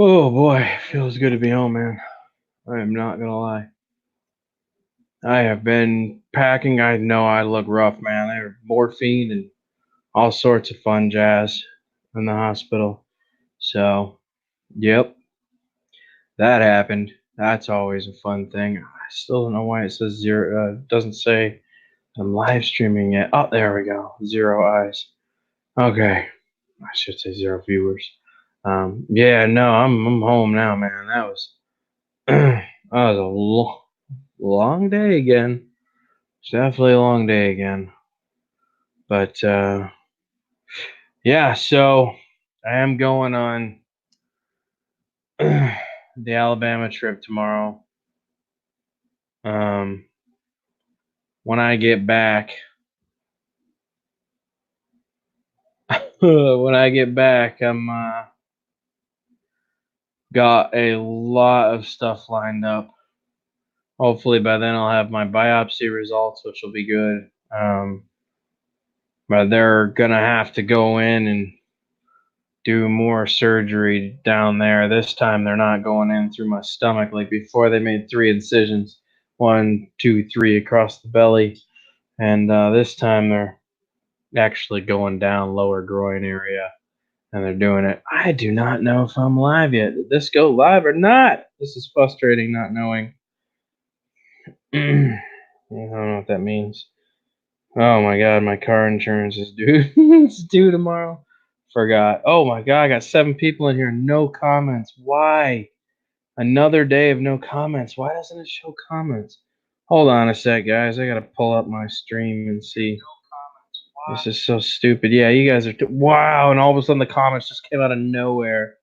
Oh boy, feels good to be home, man. I am not gonna lie. I have been packing. I know I look rough, man. I have morphine and all sorts of fun jazz in the hospital. So, yep, that happened. That's always a fun thing. I still don't know why it says zero. Doesn't say I'm live streaming yet. Oh, there we go. 0 eyes. Okay, I should say 0 viewers. Yeah, no, I'm home now, man. That was that was a long day again. It's definitely a long day again. But yeah, so I am going on the Alabama trip tomorrow. Um, when I get back, I'm got a lot of stuff lined up. Hopefully by then I'll have my biopsy results, which will be good. But they're gonna have to go in and do more surgery down there. This time they're not going in through my stomach like before. They made 3 incisions, 1, 2, 3 across the belly, and this time they're actually going down lower groin area, and they're doing it. I do not know if I'm live yet. Did this go live or not? This is frustrating not knowing. I don't know what that means. Oh my god, my car insurance is due. It's due tomorrow. Forgot. Oh my god, I got 7 people in here. No comments. Why? Another day of no comments. Why doesn't it show comments? Hold on a sec, guys. I gotta pull up my stream and see. This is so stupid. Yeah, you guys are. Wow, and all of a sudden the comments just came out of nowhere.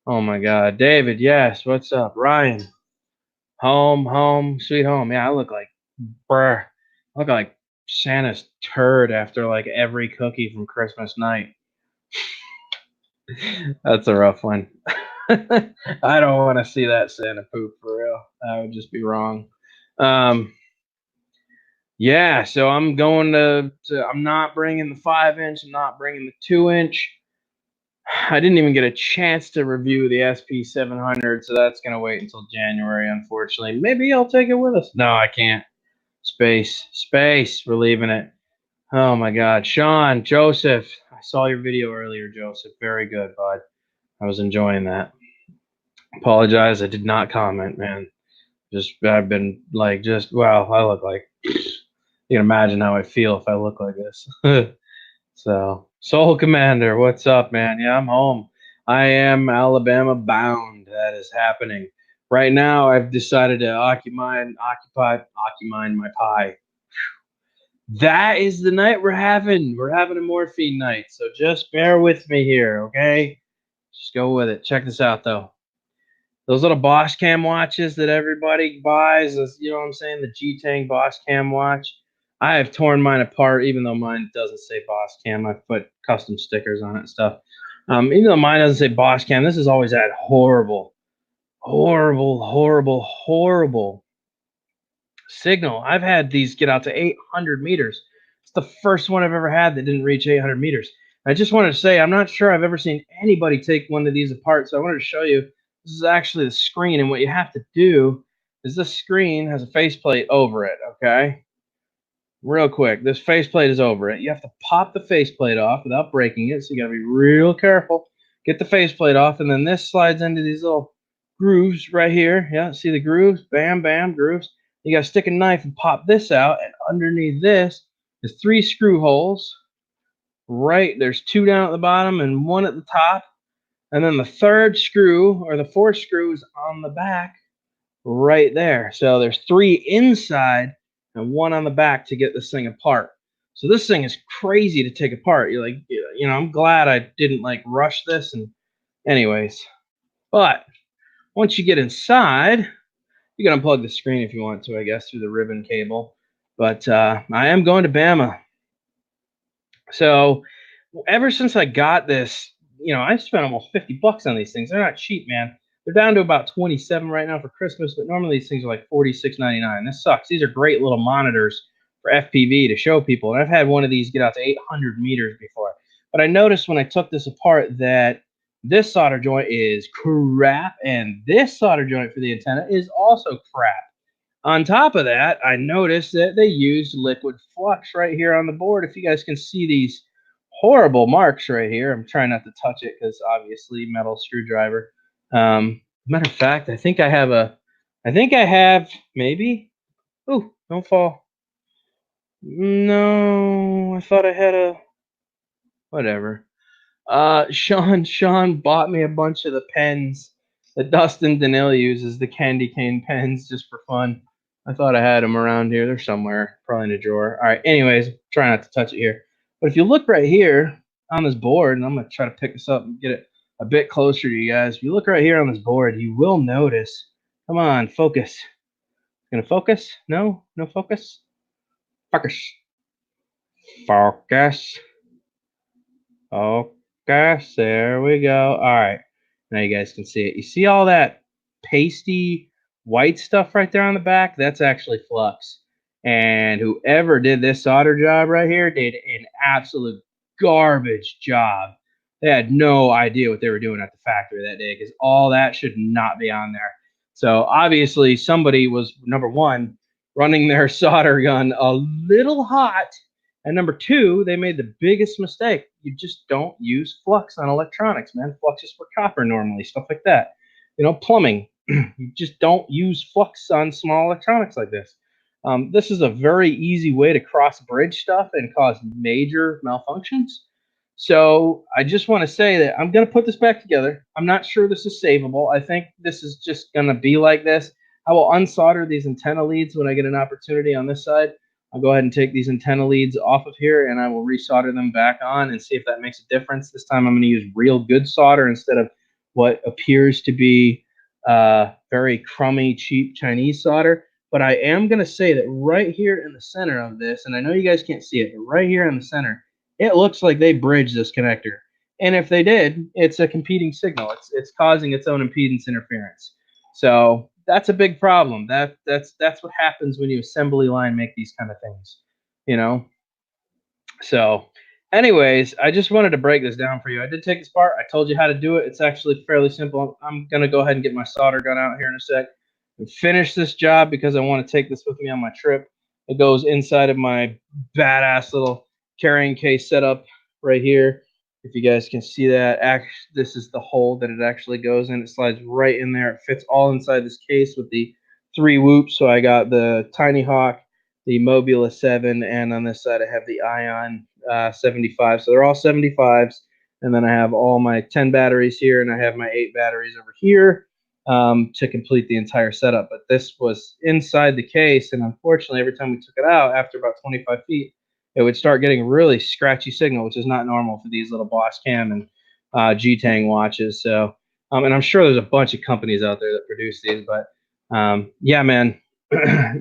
Oh my god. David, yes. What's up? Ryan. Home, sweet home. Yeah, I look like. Bruh. I look like Santa's turd after like every cookie from Christmas night. That's a rough one. I don't want to see that Santa poop for real. That would just be wrong. Um, yeah, so I'm going I'm not bringing the 5 inch. I'm not bringing the 2 inch. I didn't even get a chance to review the SP700, so that's gonna wait until January. Unfortunately, maybe I'll take it with us. No, I can't. Space. We're leaving it. Oh my God, Sean, Joseph. I saw your video earlier, Joseph. Very good, bud. I was enjoying that. Apologize, I did not comment, man. I've been like, wow, I look like, you can imagine how I feel if I look like this. So, Soul Commander, what's up, man? Yeah, I'm home. I am Alabama bound. That is happening. Right now, I've decided to occupy my pie. That is the night we're having. We're having a morphine night. So just bear with me here, okay? Just go with it. Check this out, though. Those little Bosch Cam watches that everybody buys, you know what I'm saying? The G-Tang Bosch Cam watch. I have torn mine apart, even though mine doesn't say Bosch Cam. I've put custom stickers on it and stuff. Even though mine doesn't say Bosch Cam, this has always had horrible signal. I've had these get out to 800 meters. It's the first one I've ever had that didn't reach 800 meters. I just wanted to say, I'm not sure I've ever seen anybody take one of these apart, so I wanted to show you. This is actually the screen, and what you have to do is this screen has a faceplate over it, okay? Real quick, this faceplate is over it. You have to pop the faceplate off without breaking it, so you gotta be real careful. Get the faceplate off, and then this slides into these little grooves right here. Yeah, see the grooves? Bam, bam, grooves. You gotta stick a knife and pop this out, and underneath this is 3 screw holes. Right, there's 2 down at the bottom and 1 at the top. And then the 3rd screw, or the 4th screw, is on the back right there. So there's 3 inside and 1 on the back to get this thing apart. So this thing is crazy to take apart. You're like, you know, I'm glad I didn't like rush this. And anyways, but once you get inside, you can unplug the screen if you want to, I guess, through the ribbon cable. But I am going to Bama. So ever since I got this, you know, I spent almost $50 on these things. They're not cheap, man. They're down to about 27 right now for Christmas, but normally these things are like $46.99. This sucks. These are great little monitors for FPV to show people. And I've had one of these get out to 800 meters before. But I noticed when I took this apart that This solder joint is crap, and this solder joint for the antenna is also crap. On top of that, I noticed that they used liquid flux right here on the board. If you guys can see these horrible marks right here, I'm trying not to touch it because obviously metal screwdriver. Matter of fact, I think I have maybe. Oh, don't fall. No, I thought I had a whatever. Sean bought me a bunch of the pens that Dustin Danil uses, the candy cane pens, just for fun. I thought I had them around here. They're somewhere, probably in a drawer. All right. Anyways, try not to touch it here. But if you look right here on this board, and I'm gonna try to pick this up and get it a bit closer to you guys. If you look right here on this board, you will notice. Come on, focus. Gonna focus? No, no focus. Focus. Focus. Focus. There we go. All right. Now you guys can see it. You see all that pasty white stuff right there on the back? That's actually flux. And whoever did this solder job right here did an absolute garbage job. They had no idea what they were doing at the factory that day because all that should not be on there. So obviously somebody was, number one, running their solder gun a little hot, and number two, they made the biggest mistake. You just don't use flux on electronics, man. Flux is for copper normally, stuff like that. You know, plumbing. You just don't use flux on small electronics like this. This is a very easy way to cross bridge stuff and cause major malfunctions. So I just want to say that I'm going to put this back together. I'm not sure this is savable. I think this is just going to be like this. I will unsolder these antenna leads when I get an opportunity on this side. I'll go ahead and take these antenna leads off of here and I will resolder them back on and see if that makes a difference. This time I'm going to use real good solder instead of what appears to be very crummy, cheap Chinese solder. But I am going to say that right here in the center of this, and I know you guys can't see it, but right here in the center, it looks like they bridged this connector. And if they did, it's a competing signal. It's causing its own impedance interference. So that's a big problem. That's what happens when you assembly line make these kind of things, you know. So, anyways, I just wanted to break this down for you. I did take this apart. I told you how to do it. It's actually fairly simple. I'm gonna go ahead and get my solder gun out here in a sec and finish this job because I want to take this with me on my trip. It goes inside of my badass little carrying case setup right here. If you guys can see that, this is the hole that it actually goes in. It slides right in there. It fits all inside this case with the 3 whoops. So I got the Tiny Hawk, the Mobula 7, and on this side I have the Ion 75. So they're all 75s. And then I have all my 10 batteries here, and I have my 8 batteries over here to complete the entire setup. But this was inside the case, and unfortunately, every time we took it out, after about 25 feet, it would start getting really scratchy signal, which is not normal for these little Boss Cam and G-Tang watches. So, and I'm sure there's a bunch of companies out there that produce these, but yeah, man.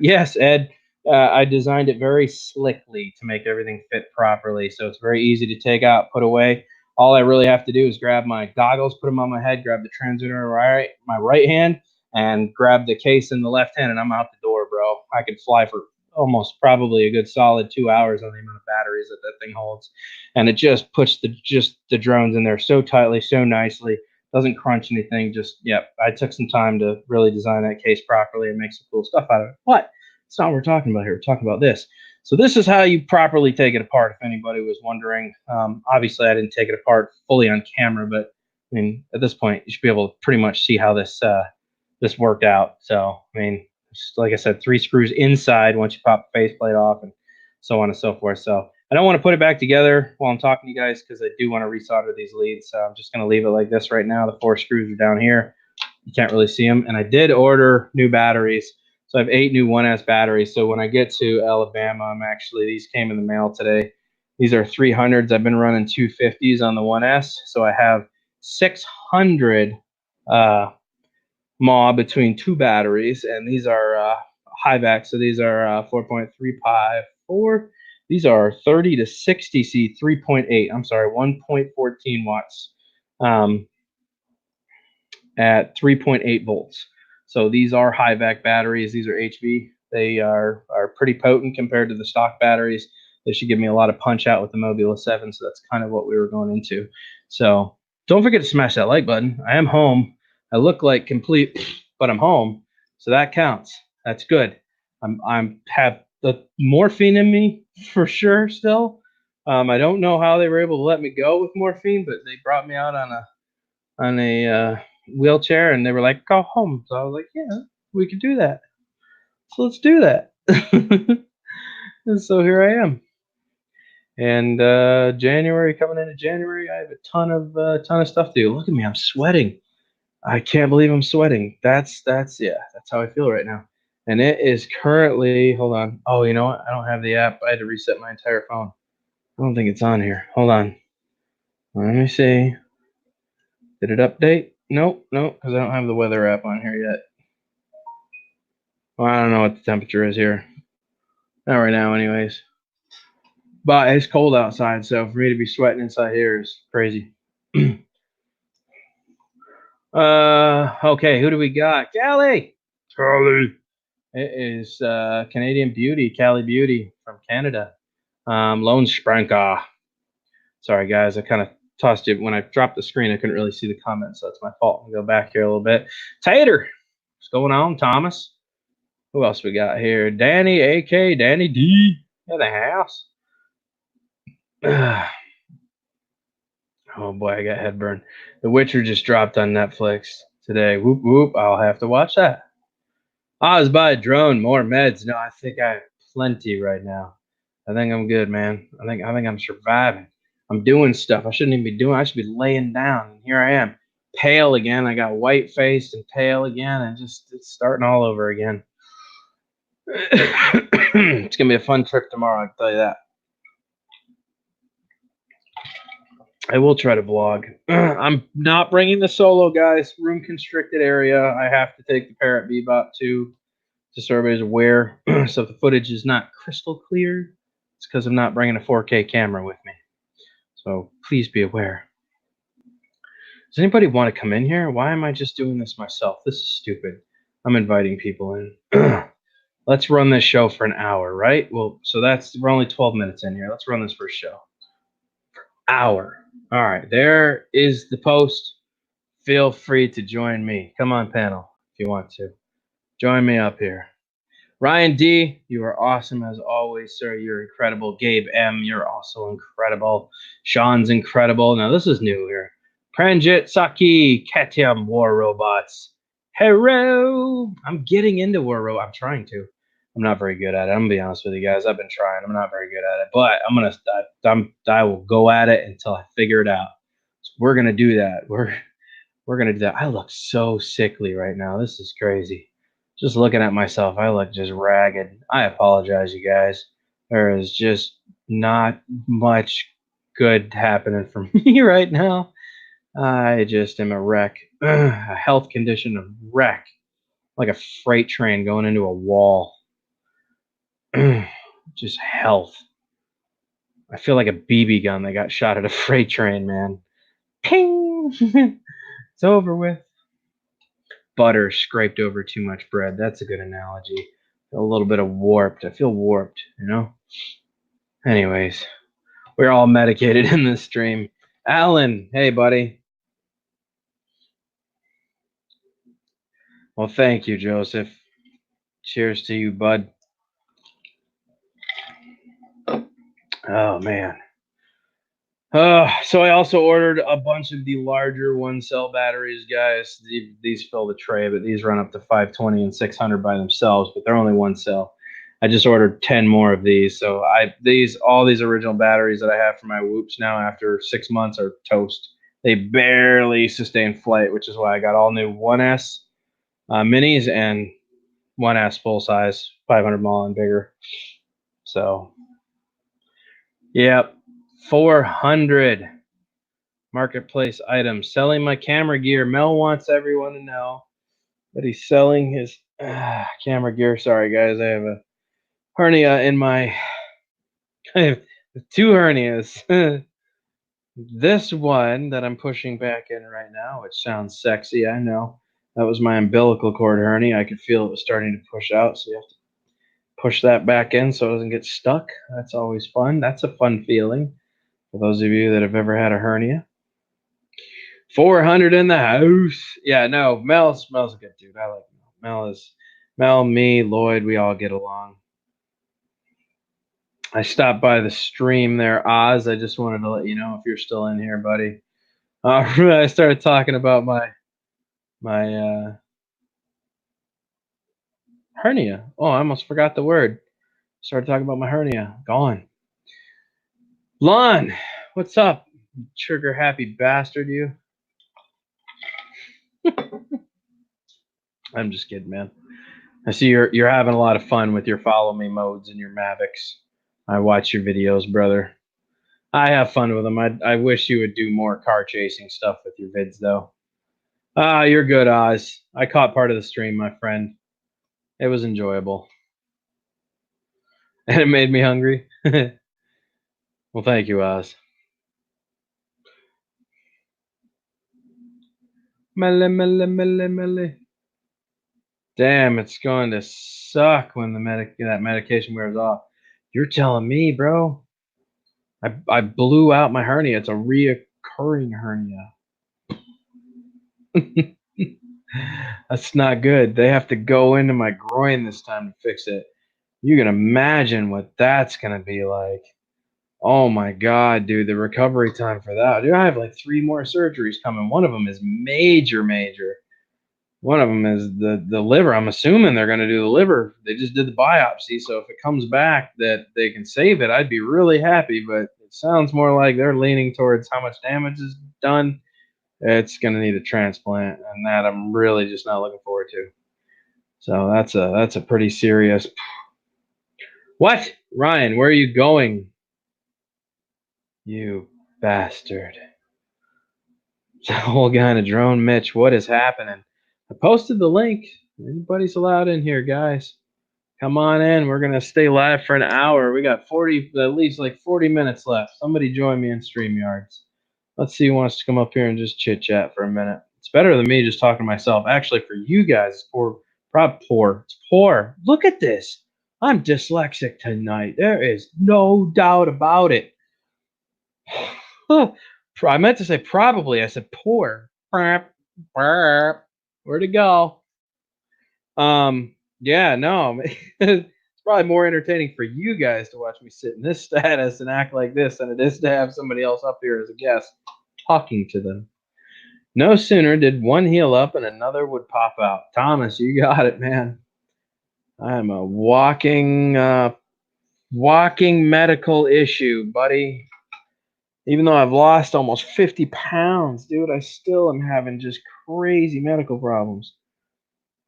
Yes, Ed. I designed it very slickly to make everything fit properly, so it's very easy to take out, put away. All I really have to do is grab my goggles, put them on my head, grab the transmitter in my right hand, and grab the case in the left hand, and I'm out the door, bro. I could fly for almost probably a good solid 2 hours on the amount of batteries that that thing holds, and it just puts the drones in there so tightly, so nicely. Doesn't crunch anything. Just yep. I took some time to really design that case properly and make some cool stuff out of it. But it's not what we're talking about here. We're talking about this. So this is how you properly take it apart. If anybody was wondering, obviously I didn't take it apart fully on camera, but I mean at this point you should be able to pretty much see how this this worked out. So I mean, like I said, 3 screws inside once you pop the faceplate off, and so on and so forth. So I don't want to put it back together while I'm talking to you guys because I do want to resolder these leads. So I'm just going to leave it like this right now. The 4 screws are down here. You can't really see them. And I did order new batteries. So I have 8 new 1S batteries. So when I get to Alabama, these came in the mail today. These are 300s. I've been running 250s on the 1S. So I have 600 mAh between 2 batteries. And these are Hivac. So these are 4.354. These are 30 to 60 C 3.8. I'm sorry, 1.14 watts. At 3.8 volts. So these are Hivac batteries. These are HV. They are pretty potent compared to the stock batteries. They should give me a lot of punch out with the Mobula 7. So that's kind of what we were going into. So Don't forget to smash that like button. I am home. I look like complete, but I'm home, so that counts. That's good. I'm have the morphine in me for sure still. I don't know how they were able to let me go with morphine, but they brought me out on a wheelchair, and they were like, "Go home." So I was like, "Yeah, we could do that. So let's do that." And so here I am. And January, coming into January, I have a ton of stuff to do. Look at me, I'm sweating. I can't believe I'm sweating. That's how I feel right now. And it is currently, hold on. Oh, you know what? I don't have the app. I had to reset my entire phone. I don't think it's on here. Hold on. Let me see. Did it update? Nope, because I don't have the weather app on here yet. Well, I don't know what the temperature is here. Not right now, anyways. But it's cold outside, so for me to be sweating inside here is crazy. Okay, who do we got? Callie! Callie! It is Canadian Beauty, Callie Beauty from Canada. Lone Spranka. Sorry, guys, I kind of tossed it. When I dropped the screen, I couldn't really see the comments, so that's my fault. I'll go back here a little bit. Tater! What's going on, Thomas? Who else we got here? Danny, AK, Danny D. In the house. Oh boy, I got headburn. The Witcher just dropped on Netflix today. Whoop whoop! I'll have to watch that. I was by a drone. More meds. No, I think I have plenty right now. I think I'm good, man. I think I'm surviving. I'm doing stuff I shouldn't even be doing. I should be laying down. And here I am, pale again. I got white faced and pale again, and just it's starting all over again. It's gonna be a fun trip tomorrow. I can tell you that. I will try to vlog. I'm not bringing the solo, guys. Room constricted area. I have to take the Parrot Bebop too, just so everybody's aware. So if the footage is not crystal clear, it's because I'm not bringing a 4K camera with me. So please be aware. Does anybody want to come in here? Why am I just doing this myself? This is stupid. I'm inviting people in. Let's run this show for an hour, right? Well, so we're only 12 minutes in here. Let's run this first show. Hour. All right, there is the post. Feel free to join me. Come on, panel, if you want to. Join me up here. Ryan D, you are awesome as always, sir. You're incredible. Gabe M, you're also incredible. Sean's incredible. Now, this is new here. Pranjit Saki, Katiam War Robots. Hello. I'm getting into War Robots. I'm trying to. I'm not very good at it. I'm gonna be honest with you guys. I've been trying. I'm not very good at it, but I will go at it until I figure it out. So we're gonna do that. We're gonna do that. I look so sickly right now. This is crazy. Just looking at myself, I look just ragged. I apologize, you guys. There is just not much good happening for me right now. I just am a wreck. A health condition of wreck. Like a freight train going into a wall. Just health. I feel like a BB gun that got shot at a freight train, man. Ping! It's over with. Butter scraped over too much bread. That's a good analogy. A little bit of warped. I feel warped, you know? Anyways, we're all medicated in this stream. Alan, hey, buddy. Well, thank you, Joseph. Cheers to you, bud. Oh, man. So I also ordered a bunch of the larger one-cell batteries, guys. These fill the tray, but these run up to 520 and 600 by themselves, but they're only one cell. I just ordered 10 more of these. So all these original batteries that I have for my Whoops now after 6 months are toast. They barely sustain flight, which is why I got all new 1S minis and 1S full size, 500 mAh and bigger. So, yep. 400 marketplace items. Selling my camera gear. Mel wants everyone to know that he's selling his camera gear. Sorry, guys. I have a hernia in my... I have 2 hernias. This one that I'm pushing back in right now, which sounds sexy, I know. That was my umbilical cord hernia. I could feel it was starting to push out, so you have to push that back in so it doesn't get stuck. That's always fun. That's a fun feeling for those of you that have ever had a hernia. 400 in the house. Yeah, no, Mel's a good dude. I like Mel. Mel, me, Lloyd, we all get along. I stopped by the stream there, Oz. I just wanted to let you know if you're still in here, buddy. I started talking about my hernia. Oh, I almost forgot the word. Started talking about my hernia. Gone. Lon, what's up? Trigger happy bastard, you. I'm just kidding, man. I see you're having a lot of fun with your follow me modes and your Mavics. I watch your videos, brother. I have fun with them. I wish you would do more car chasing stuff with your vids, though. Ah, you're good, Oz. I caught part of the stream, my friend. It was enjoyable. And it made me hungry. Well, thank you, Oz. Mele, mele, mele, mele. Damn, it's going to suck when that medication wears off. You're telling me, bro. I blew out my hernia. It's a reoccurring hernia. That's not good. They have to go into my groin this time to fix it. You can imagine what that's gonna be like. Oh my god, dude, the recovery time for that. Dude, I have like 3 more surgeries coming. One of them is major. One of them is the liver. I'm assuming they're gonna do the liver. They just did the biopsy, so if it comes back that they can save it, I'd be really happy. But it sounds more like they're leaning towards how much damage is done. It's gonna need a transplant, and that I'm really just not looking forward to. So that's a pretty serious. What, Ryan? Where are you going? You bastard! The whole guy in a drone, Mitch. What is happening? I posted the link. Anybody's allowed in here, guys. Come on in. We're gonna stay live for an hour. We got 40, at least like 40 minutes left. Somebody join me in StreamYards. Let's see who wants to come up here and just chit chat for a minute. It's better than me just talking to myself. Actually, for you guys, it's poor. It's poor. Look at this. I'm dyslexic tonight. There is no doubt about it. I meant to say probably. I said poor. Where'd it go? Yeah, no. It's probably more entertaining for you guys to watch me sit in this status and act like this than it is to have somebody else up here as a guest talking to them. No sooner did one heal up and another would pop out. Thomas, you got it, man. I'm a walking medical issue, buddy. Even though I've lost almost 50 pounds, dude, I still am having just crazy medical problems.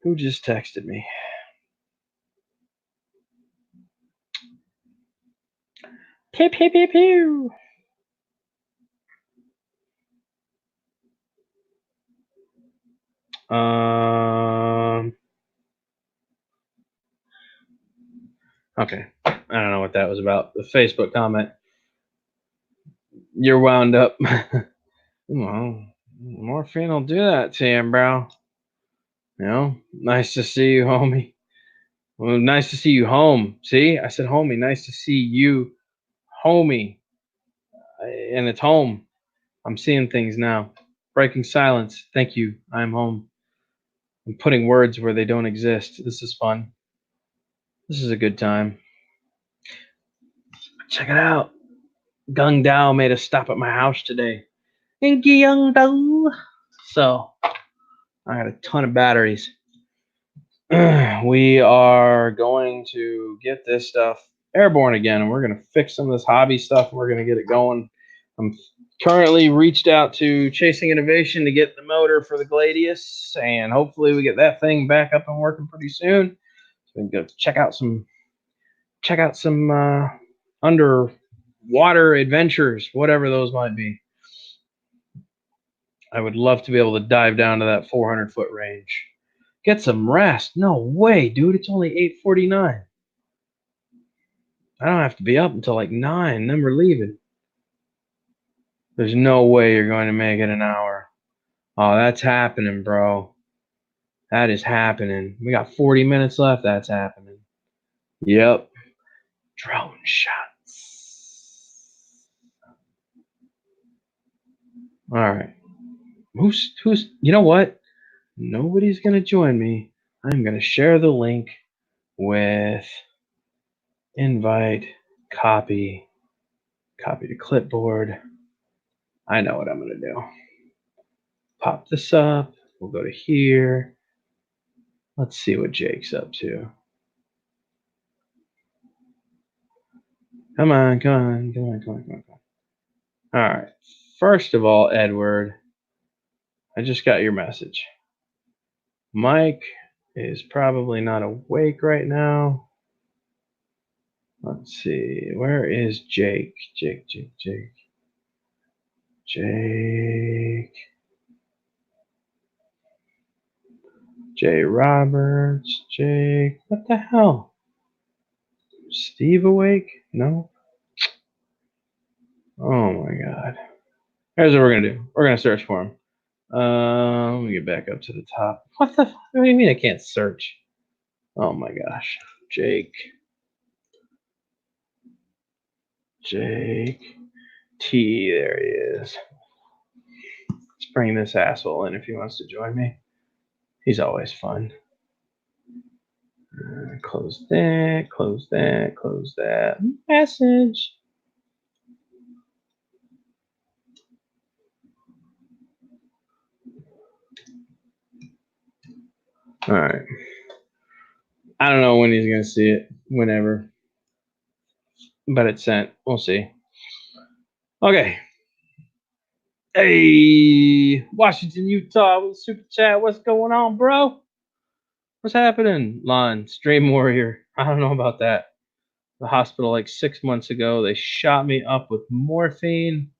Who just texted me? Pew, pew, pew, pew. Okay. I don't know what that was about. The Facebook comment. You're wound up. Well, morphine will do that to you, bro. You know, nice to see you, homie. Well, nice to see you home. See, I said homie. Nice to see you, homie. And it's home. I'm seeing things now. Breaking silence. Thank you. I'm home. I'm putting words where they don't exist. This is fun. This is a good time. Check it out. Gung Dao made a stop at my house today. So I got a ton of batteries. We are going to get this stuff airborne again, and we're going to fix some of this hobby stuff, and we're going to get it going. I'm currently reached out to Chasing Innovation to get the motor for the Gladius, and hopefully we get that thing back up and working pretty soon. So we can go check out some underwater adventures, whatever those might be. I would love to be able to dive down to that 400-foot range. Get some rest. No way, dude. It's only 8:49. I don't have to be up until like 9. Then we're leaving. There's no way you're going to make it an hour. Oh, that's happening, bro. That is happening. We got 40 minutes left. That's happening. Yep. Drone shots. All right. Who's you know what? Nobody's gonna join me. I'm gonna share the link with invite, copy to clipboard. I know what I'm gonna do. Pop this up. We'll go to here. Let's see what Jake's up to. Come on. All right. First of all, Edward, I just got your message. Mike is probably not awake right now. Let's see. Where is Jake? Jake. J. Roberts. Jake. What the hell? Steve awake? No. Oh my God. Here's what we're gonna do. We're gonna search for him. Let me get back up to the top. What the? What do you mean I can't search? Oh my gosh. Jake T. There he is. Let's bring this asshole in if he wants to join me. He's always fun. Close that. Message. All right. I don't know when he's going to see it. Whenever. But it's sent. We'll see. Okay. Hey, Washington, Utah with Super Chat. What's going on, bro? What's happening? Lon, Stream Warrior. I don't know about that. The hospital like 6 months ago. They shot me up with morphine.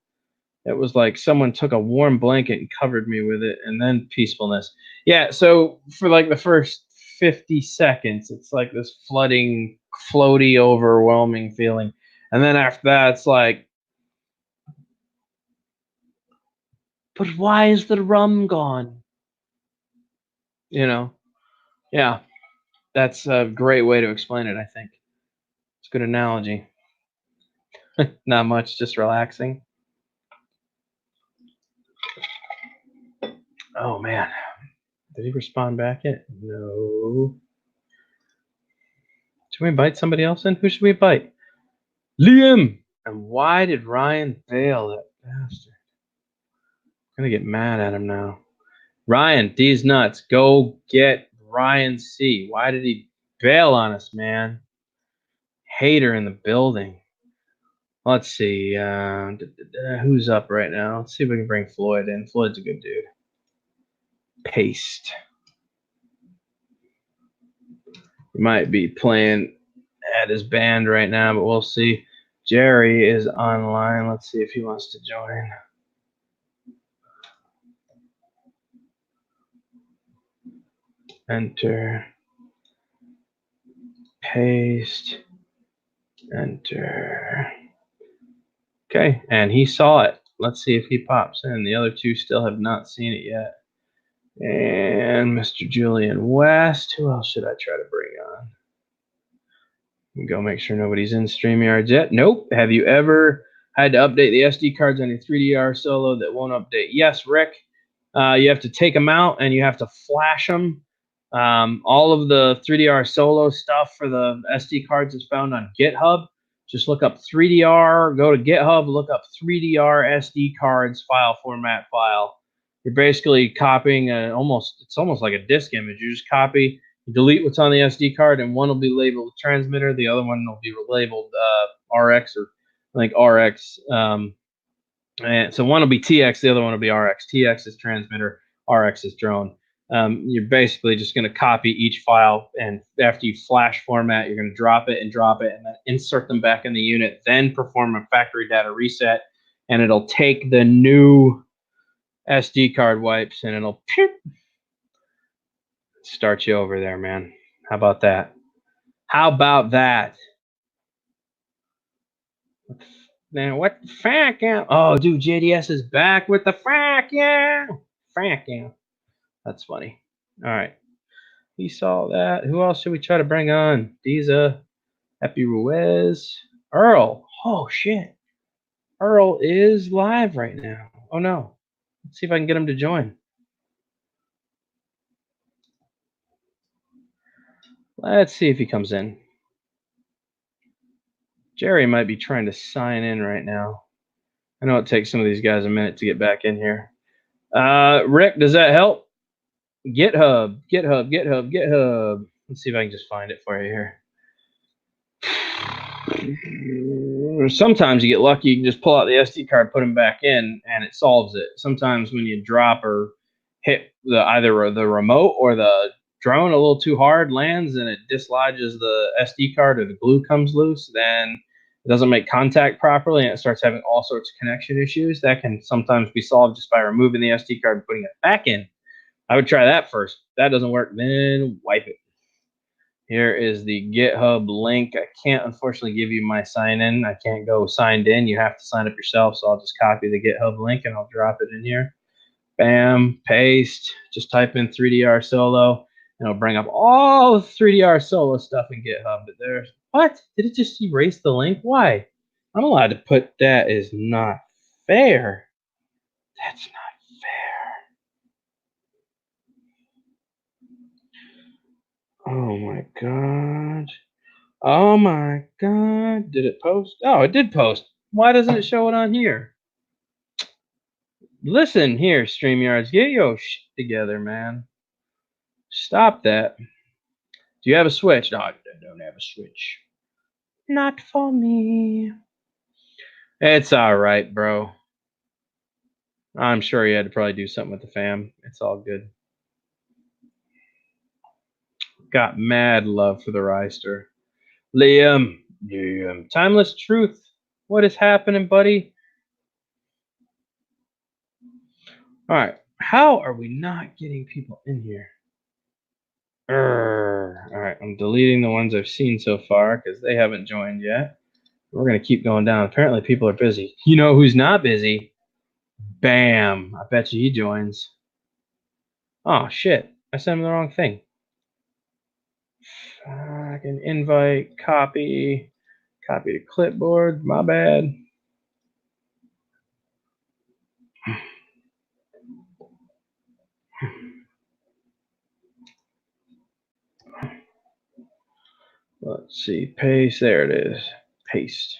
It was like someone took a warm blanket and covered me with it, and then peacefulness. Yeah, so for like the first 50 seconds, it's like this flooding, floaty, overwhelming feeling. And then after that, it's like, but why is the rum gone? You know? Yeah, that's a great way to explain it, I think. It's a good analogy. Not much, just relaxing. Oh, man. Did he respond back yet? No. Should we invite somebody else in? Who should we invite? Liam! And why did Ryan bail, that bastard? I'm gonna get mad at him now. Ryan, D's nuts. Go get Ryan C. Why did he bail on us, man? Hater in the building. Let's see. Who's up right now? Let's see if we can bring Floyd in. Floyd's a good dude. Paste. He might be playing at his band right now, but we'll see. Jerry is online. Let's see if he wants to join. Enter. Paste. Enter. Okay, and he saw it. Let's see if he pops in. The other two still have not seen it yet. And Mr. Julian West. Who else should I try to bring on? Go make sure nobody's in StreamYard yet. Nope. Have you ever had to update the SD cards on your 3DR Solo that won't update? Yes, Rick. You have to take them out and you have to flash them. All of the 3DR Solo stuff for the SD cards is found on GitHub. Just look up 3DR, go to GitHub, look up 3DR SD cards file format file. You're basically copying it's almost like a disk image. You just copy, you delete what's on the SD card, and one will be labeled transmitter, the other one will be labeled RX, or I think RX. And so one will be TX, the other one will be RX. TX is transmitter, RX is drone. You're basically just going to copy each file, and after you flash format, you're going to drop it, and then insert them back in the unit, then perform a factory data reset, and it'll take the new SD card wipes, and it'll start you over there, man. How about that? Man, what the fuck? Yeah. Oh, dude, JDS is back with the fuck, yeah. Fuck, yeah. That's funny. All right. He saw that. Who else should we try to bring on? Diza, Epi Ruiz, Earl. Oh, shit. Earl is live right now. Oh, no. Let's see if I can get him to join. Let's see if he comes in. Jerry might be trying to sign in right now. I know it takes some of these guys a minute to get back in here. Rick, does that help? GitHub. Let's see if I can just find it for you here. Sometimes you get lucky, you can just pull out the SD card, put them back in, and it solves it. Sometimes when you drop or hit either the remote or the drone a little too hard, lands, and it dislodges the SD card or the glue comes loose, then it doesn't make contact properly and it starts having all sorts of connection issues. That can sometimes be solved just by removing the SD card and putting it back in. I would try that first. If that doesn't work, then wipe it. Here is the GitHub link. I can't unfortunately give you my sign in. I can't go signed in. You have to sign up yourself. So I'll just copy the GitHub link and I'll drop it in here. Bam, paste. Just type in 3DR Solo and it'll bring up all the 3DR Solo stuff in GitHub. But there's what? Did it just erase the link? Why? I'm allowed to put that is not fair. That's not fair. Oh my God. Oh my God. Did it post? Oh, it did post. Why doesn't it show it on here? Listen here, StreamYards. Get your shit together, man. Stop that. Do you have a Switch? No, I don't have a Switch. Not for me. It's all right, bro. I'm sure you had to probably do something with the fam. It's all good. Got mad love for the Reister. Liam. Timeless Truth. What is happening, buddy? All right. How are we not getting people in here? All right. I'm deleting the ones I've seen so far because they haven't joined yet. We're going to keep going down. Apparently, people are busy. You know who's not busy? Bam. I bet you he joins. Oh, shit. I sent him the wrong thing. I can invite, copy to clipboard. My bad. Let's see. Paste. There it is. Paste.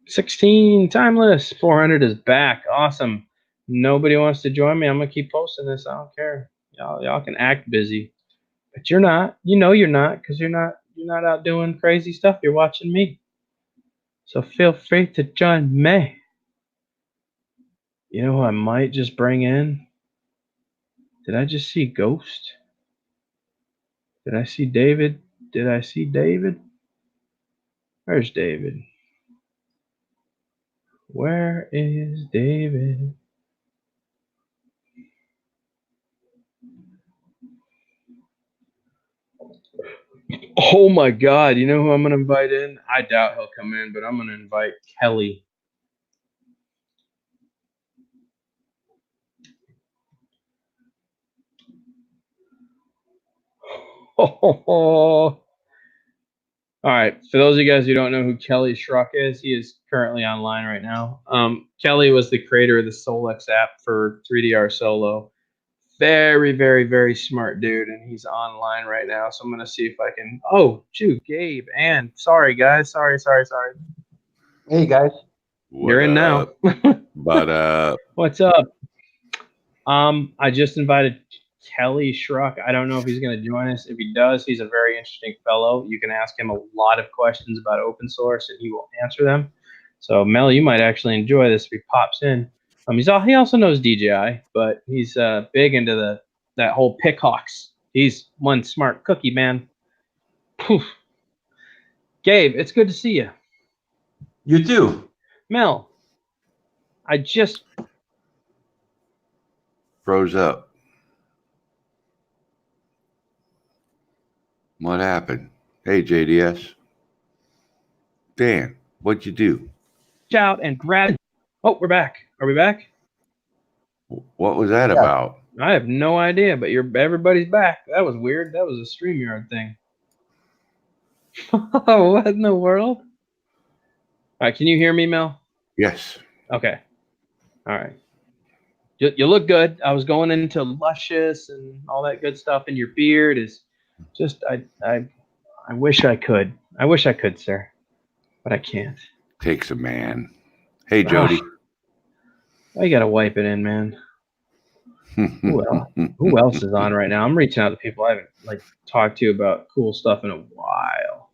16 timeless. 400 is back. Awesome. Nobody wants to join me. I'm gonna keep posting this. I don't care. Y'all can act busy, but you're not. You know you're not because you're not out doing crazy stuff. You're watching me. So feel free to join me. You know who I might just bring in? Did I just see Ghost? Did I see David? Did I see David? Where's David? Where is David? Oh my God. You know who I'm going to invite in? I doubt he'll come in, but I'm going to invite Kelly. All right. For those of you guys who don't know who Kelly Schruck is, he is currently online right now. Kelly was the creator of the Solex app for 3DR Solo. Very, very, very smart dude, and he's online right now. So I'm gonna see if I can. Oh, shoot, Gabe, and sorry guys, sorry. Hey guys, you're in now. But what's up? I just invited Kelly Schruck. I don't know if he's going to join us. If he does, he's a very interesting fellow. You can ask him a lot of questions about open source, and he will answer them. So, Mel, you might actually enjoy this if he pops in. He also knows DJI, but he's big into that whole Pickhawks. He's one smart cookie, man. Poof. Gabe, it's good to see you. you too. Mel, I just froze up. What happened? Hey, JDS. Dan, what'd you do? out and grab. Oh, we're back. Are we back? What was that about? I have no idea, but everybody's back. That was weird. That was a StreamYard thing. What in the world? All right, can you hear me, Mel? Yes. Okay. All right. You look good. I was going into luscious and all that good stuff, and your beard is just I wish I could. I wish I could, sir, but I can't. Takes a man. Hey, Jody. I gotta wipe it in, man. Who else is on right now? I'm reaching out to people I haven't talked to about cool stuff in a while.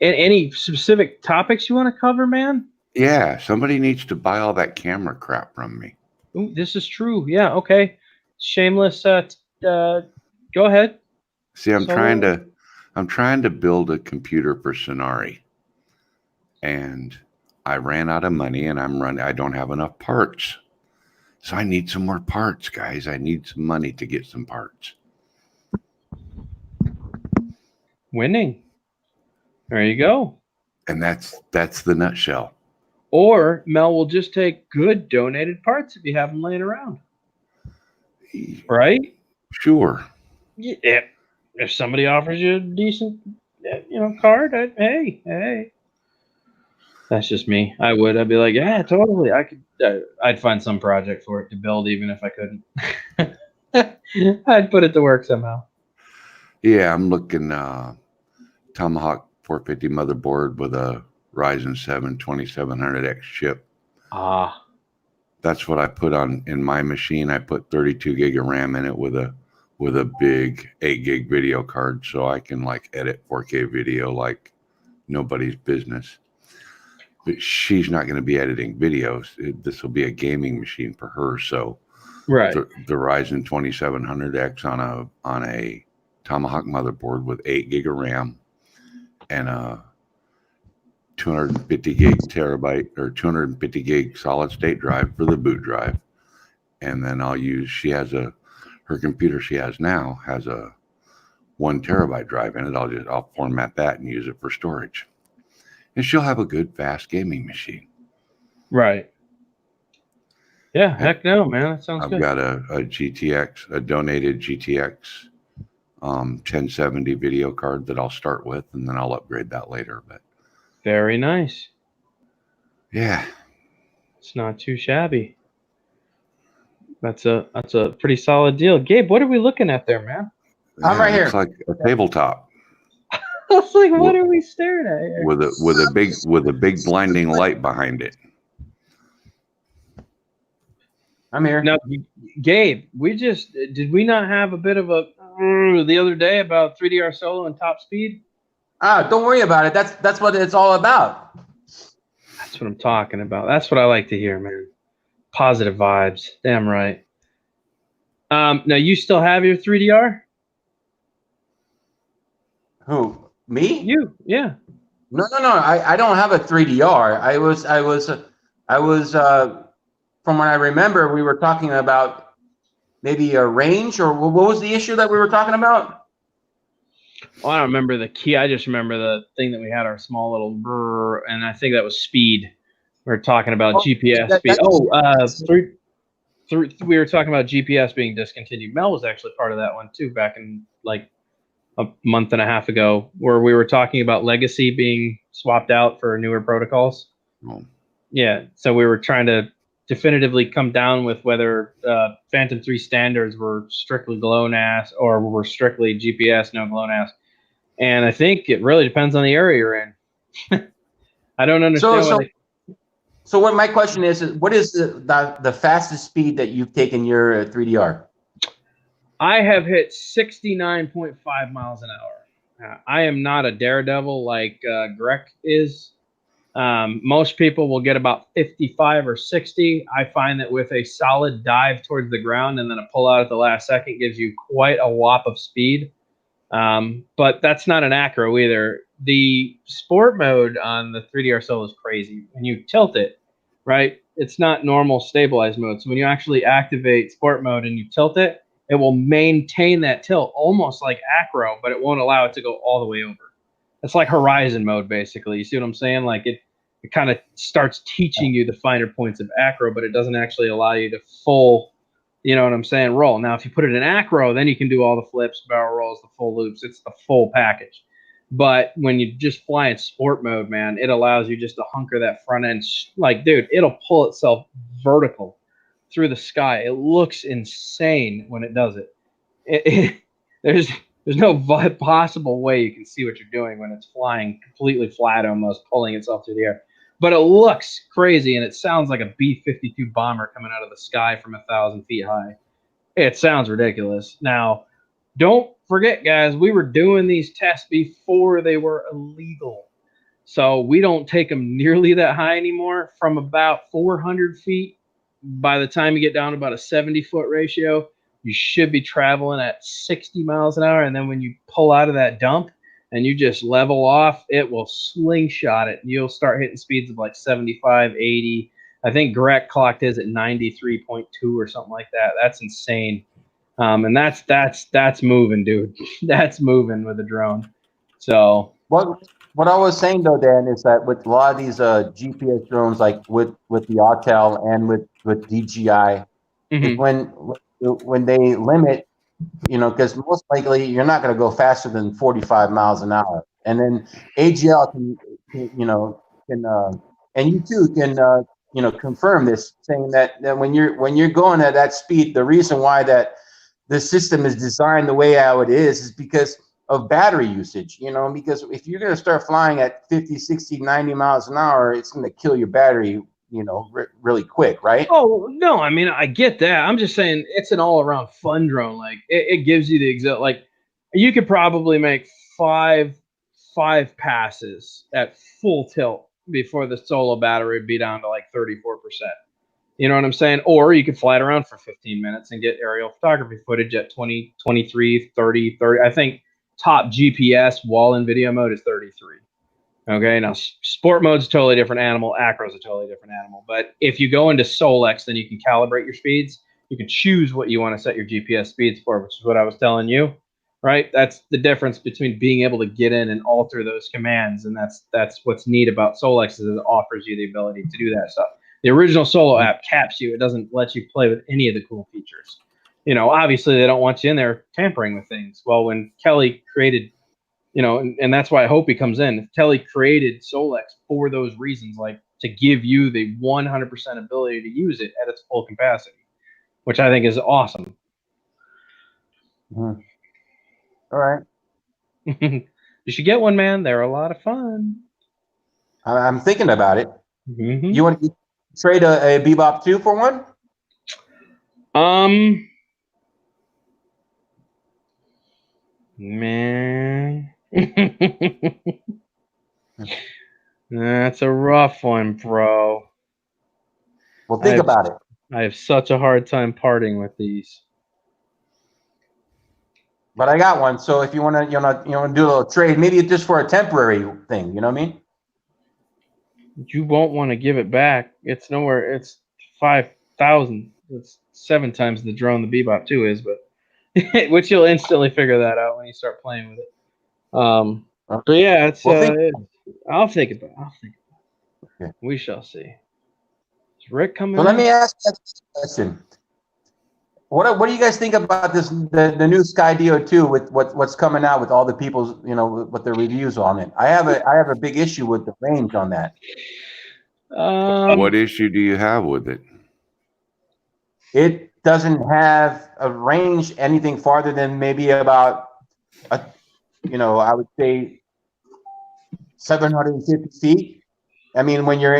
Any specific topics you want to cover, man? Yeah, somebody needs to buy all that camera crap from me. Ooh, this is true. Yeah, okay. Shameless. Go ahead. See, I'm trying to build a computer for Sonari, and I ran out of money, and I don't have enough parts, so I need some more parts, guys. I need some money to get some parts. Winning. There you go. And that's the nutshell. Or Mel will just take good donated parts if you have them laying around. Right? Sure. Yeah. If somebody offers you a decent, card, hey. That's just me. I'd be like, yeah, totally. I'd find some project for it to build, even if I couldn't. I'd put it to work somehow. Yeah, I'm looking Tomahawk 450 motherboard with a Ryzen 7 2700X chip. That's what I put on in my machine. I put 32 gig of RAM in it with a big 8 gig video card, so I can edit 4K video like nobody's business. But she's not going to be editing videos. This will be a gaming machine for her. So right, the Ryzen 2700X on a Tomahawk motherboard with 8 gig of RAM and a 250 gig terabyte or 250 gig solid state drive for the boot drive. And then her computer she has now has a 1 terabyte drive in it. I'll format that and use it for storage. And she'll have a good fast gaming machine. Right. Yeah, heck no, man. That sounds good. I've got a GTX, a donated GTX 1070 video card that I'll start with, and then I'll upgrade that later. But very nice. Yeah. It's not too shabby. That's a pretty solid deal. Gabe, what are we looking at there, man? I'm right here. It's like a tabletop. I was like, what are we staring at here? With a big blinding light behind it. I'm here. Now, Gabe, did we not have a bit of a the other day about 3DR Solo and top speed? Don't worry about it. That's what it's all about. That's what I'm talking about. That's what I like to hear, man. Positive vibes. Damn right. Now you still have your 3DR? Who? Me? You? Yeah. No. I don't have a 3DR. I was from what I remember, we were talking about maybe a range, or what was the issue that we were talking about? Well, I don't remember the key. I just remember the thing that we had our small little brr, and I think that was speed. We were talking about GPS speed. We were talking about GPS being discontinued. Mel was actually part of that one too, back in like a month and a half ago, where we were talking about legacy being swapped out for newer protocols. Oh. Yeah, so we were trying to definitively come down with whether Phantom 3 standards were strictly GLONASS or were strictly GPS, no GLONASS. And I think it really depends on the area you're in. I don't understand. So what my question is what is the fastest speed that you've taken your 3DR? I have hit 69.5 miles an hour. I am not a daredevil like Greg is. Most people will get about 55 or 60. I find that with a solid dive towards the ground and then a pull out at the last second gives you quite a whop of speed. But that's not an acro either. The sport mode on the 3DR Solo is crazy. When you tilt it, right, it's not normal stabilized mode. So when you actually activate sport mode and you tilt it, it will maintain that tilt almost like acro, but it won't allow it to go all the way over. It's like horizon mode, basically. You see what I'm saying? Like it kind of starts teaching you the finer points of acro, but it doesn't actually allow you to full, you know what I'm saying, roll. Now, if you put it in acro, then you can do all the flips, barrel rolls, the full loops. It's the full package. But when you just fly in sport mode, man, it allows you just to hunker that front end. Like, dude, it'll pull itself vertical through the sky. It looks insane when it does it. There's no possible way you can see what you're doing when it's flying completely flat, almost pulling itself through the air. But it looks crazy, and it sounds like a B-52 bomber coming out of the sky from 1,000 feet high. It sounds ridiculous. Now, don't forget, guys, we were doing these tests before they were illegal. So we don't take them nearly that high anymore. From about 400 feet, by the time you get down to about a 70-foot ratio, you should be traveling at 60 miles an hour. And then when you pull out of that dump and you just level off, it will slingshot it. You'll start hitting speeds of like 75, 80. I think Greg clocked his at 93.2 or something like that. That's insane. And that's moving, dude. That's moving with a drone. So what I was saying though, Dan, is that with a lot of these GPS drones, like with the Autel and with DJI, is when they limit, because most likely you're not going to go faster than 45 miles an hour, and then AGL can and you too can confirm this, saying that when you're going at that speed, the reason why that the system is designed the way how it is because of battery usage, because if you're going to start flying at 50, 60, 90 miles an hour, it's going to kill your battery, really quick, right? Oh, no, I mean, I get that. I'm just saying it's an all-around fun drone. Like, it gives you the exact, like, you could probably make five passes at full tilt before the solo battery would be down to like 34%. You know what I'm saying? Or you could fly it around for 15 minutes and get aerial photography footage at 20, 23, 30. I think top GPS wall in video mode is 33. Okay, now sport mode's a totally different animal. Acro's a totally different animal. But if you go into Solex, then you can calibrate your speeds. You can choose what you want to set your GPS speeds for, which is what I was telling you, right? That's the difference between being able to get in and alter those commands. And that's what's neat about Solex, is it offers you the ability to do that stuff. The original Solo app caps you. It doesn't let you play with any of the cool features. Obviously they don't want you in there tampering with things. Well, when Kelly created, and that's why I hope he comes in. Kelly created Solex for those reasons, like to give you the 100% ability to use it at its full capacity, which I think is awesome. All right. You should get one, man. They're a lot of fun. I'm thinking about it. You want to trade a Bebop 2 for one? Man. That's a rough one, bro. Well, think about it. I have such a hard time parting with these. But I got one. So if you want to, do a little trade, maybe it's just for a temporary thing. You know what I mean? You won't want to give it back. It's nowhere. It's 5,000. It's 7 times the drone the Bebop 2 is, but which you'll instantly figure that out when you start playing with it. But yeah, it's. I'll think about it. Okay. We shall see. Is Rick coming? So let me ask you a question. What do you guys think about this the new Skydio 2 with what's coming out with all the people's with their reviews on it? I have a big issue with the range on that. What issue do you have with it? It doesn't have a range anything farther than maybe about I would say 750 feet. I mean, when you're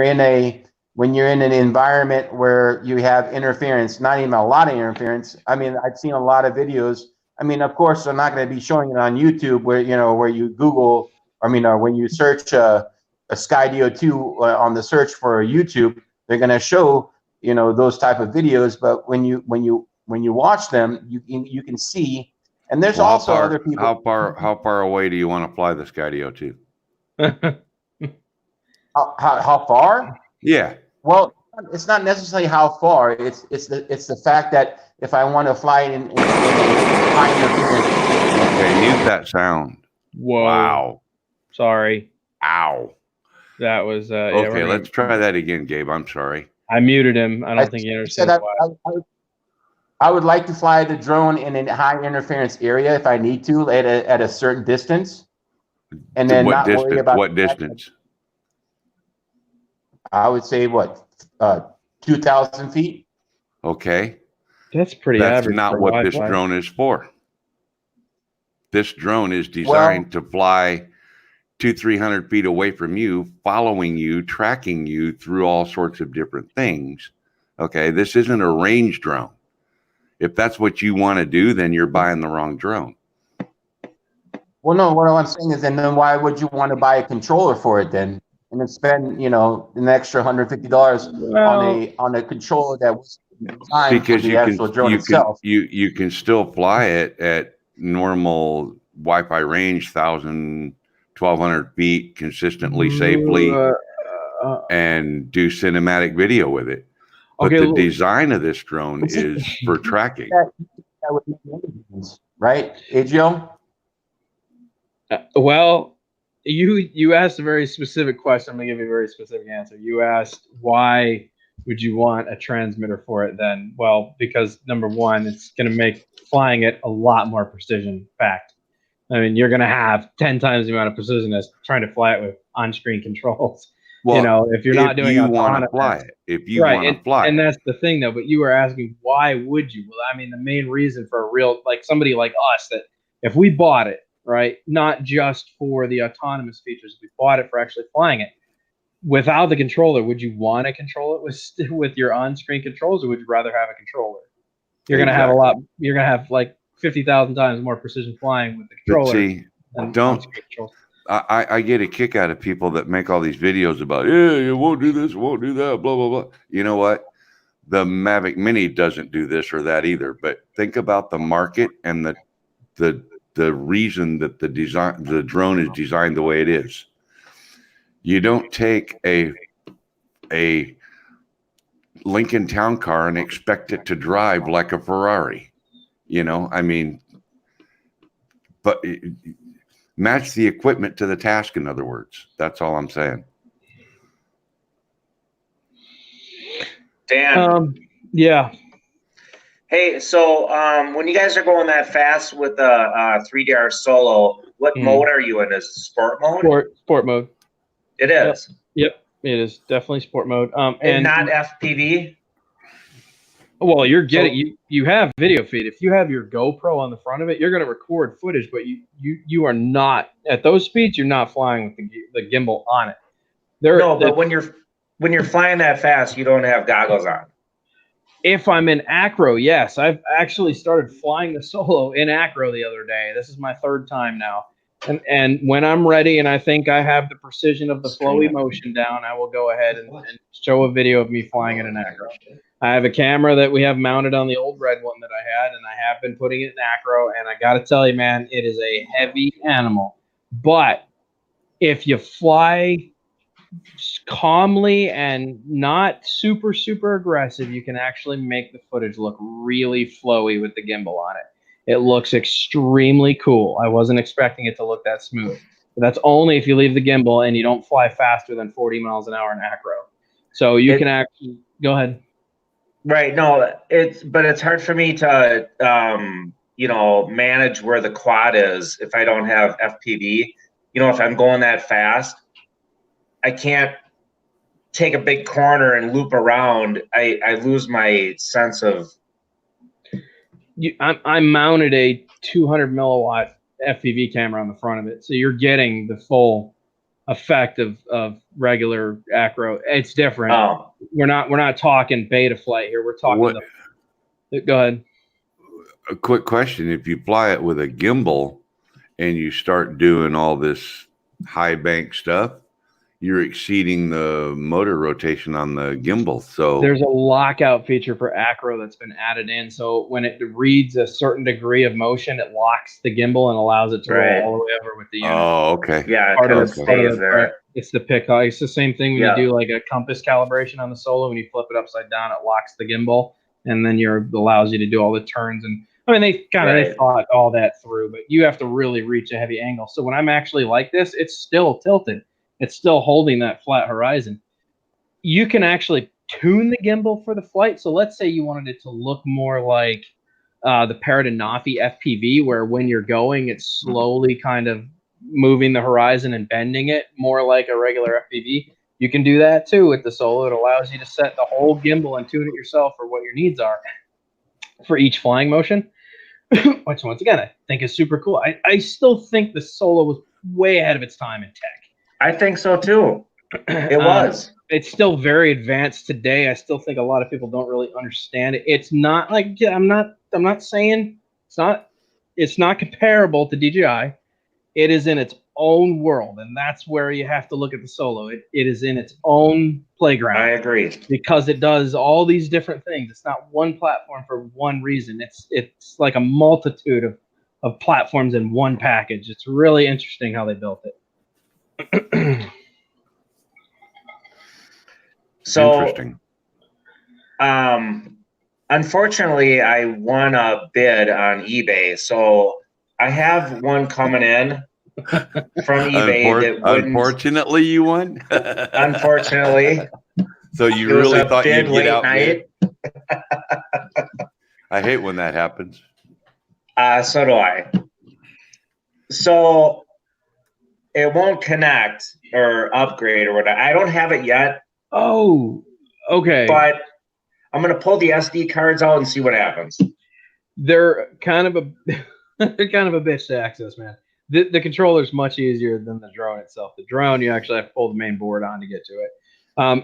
in an environment where you have interference, not even a lot of interference. I mean, I've seen a lot of videos. I mean, of course, I'm not going to be showing it on YouTube where you Google. When you search a Skydio 2 on the search for YouTube, they're going to show those type of videos. But when you watch them, you can see. And there's also other people. How far away do you want to fly the Skydio 2? How far? Yeah. Well, it's not necessarily how far. It's the fact that if I want to fly in high interference. Okay, mute that sound. Whoa. Wow. Sorry. Ow. That was okay. Let's try that again, Gabe. I'm sorry. I muted him. I don't think he understood why. I would like to fly the drone in a high interference area if I need to at a certain distance. and then What not worry distance? about What distance? I would say what 2,000 feet. Okay. That's pretty That's average not for what this Wi-Fi. drone is for. This drone is Well, designed to fly 200-300 feet away from you, following you, tracking you through all sorts of different things. Okay, this isn't a range drone. If that's what you want to do, then you're buying the wrong drone. well, no, what I'm saying is, and then why would you want to buy a controller for it then, and then spend an extra $150 Well, on a controller that was designed for Because the actual drone itself? you can still fly it at normal Wi-Fi range, 1,000, 1,200 feet consistently, safely, and do cinematic video with it. But okay, the design of this drone is for tracking. That would make any difference, right, AGO? well, you asked a very specific question. I'm gonna give you a very specific answer. You asked why would you want a transmitter for it then? Well, because number one, it's gonna make flying it a lot more precision. Fact. I mean, you're gonna have 10 times the amount of precision as trying to fly it with on-screen controls. Well, If you're not doing autonomous, if you right, want to fly and it, that's the thing though. But you were asking why would you? Well, I mean, the main reason for a real like somebody like us that if we bought it, right, not just for the autonomous features, if we bought it for actually flying it without the controller, would you want to control it with your on-screen controls, or would you rather have a controller? You're gonna have a lot. You're gonna have like 50,000 times more precision flying with the But controller see, than don't. on-screen controls. I get a kick out of people that make all these videos about, yeah, it won't do this, it won't do that, blah, blah, blah. You know what? The Mavic Mini doesn't do this or that either. But think about the market and the reason that the drone is designed the way it is. You don't take a Lincoln Town Car and expect it to drive like a Ferrari. I mean, but match the equipment to the task, in other words. That's all I'm saying. Dan. Yeah. Hey, so when you guys are going that fast with the 3DR Solo, what mode are you in? Is it sport mode? Sport mode. It is. Yep. It is definitely sport mode. And not FPV. Well, you're getting you have video feed. If you have your GoPro on the front of it, you're going to record footage, but you are not at those speeds. You're not flying with the gimbal on it. But when you're flying that fast, you don't have goggles on. If I'm in acro, yes. I've actually started flying the Solo in acro the other day. This is my third time now. And when I'm ready and I think I have the precision of the flowy motion down, I will go ahead and show a video of me flying it in acro. I have a camera that we have mounted on the old red one that I had, and I have been putting it in acro. And I got to tell you, man, it is a heavy animal. But if you fly calmly and not super, super aggressive, you can actually make the footage look really flowy with the gimbal on it. It looks extremely cool. I wasn't expecting it to look that smooth. But that's only if you leave the gimbal and you don't fly faster than 40 miles an hour in acro. So you can actually go ahead. Right. No, it's hard for me to manage where the quad is if I don't have FPV. If I'm going that fast, I can't take a big corner and loop around. I lose my sense of. I mounted a 200 milliwatt FPV camera on the front of it, so you're getting the full effect of regular acro. It's different. Oh. We're not talking beta flight here. We're talking. Go ahead. A quick question: if you fly it with a gimbal and you start doing all this high bank stuff, you're exceeding the motor rotation on the gimbal. So there's a lockout feature for acro that's been added in. So when it reads a certain degree of motion, it locks the gimbal and allows it to roll all the way over with the unit. Oh, okay. Yeah, it stays there. It's the pick. It's the same thing when you do like a compass calibration on the Solo. When you flip it upside down, it locks the gimbal, and then allows you to do all the turns. And I mean, they thought all that through, but you have to really reach a heavy angle. So when I'm actually like this, it's still tilted. It's still holding that flat horizon. You can actually tune the gimbal for the flight. So let's say you wanted it to look more like the Paradenofi FPV, where when you're going, it slowly kind of moving the horizon and bending it more like a regular FPV. You can do that too with the Solo. It allows you to set the whole gimbal and tune it yourself for what your needs are for each flying motion, which once again, I think is super cool. I still think the Solo was way ahead of its time in tech. I think so too. It was. It's still very advanced today. I still think a lot of people don't really understand it. It's not like, I'm not saying it's not comparable to DJI. It is in its own world, and that's where you have to look at the Solo. It is in its own playground. I agree. Because it does all these different things. It's not one platform for one reason. It's like a multitude of platforms in one package. It's really interesting how they built it. So, Interesting. Unfortunately, I won a bid on eBay, so I have one coming in from eBay. Unfortunately, you won. Unfortunately. So you really thought you'd get out night. I hate when that happens. So do I. So it won't connect or upgrade or whatever. I don't have it yet. Oh, okay. But I'm gonna pull the SD cards out and see what happens. They're kind of a bitch to access, man. The controller is much easier than the drone itself. The drone, you actually have to pull the main board on to get to it.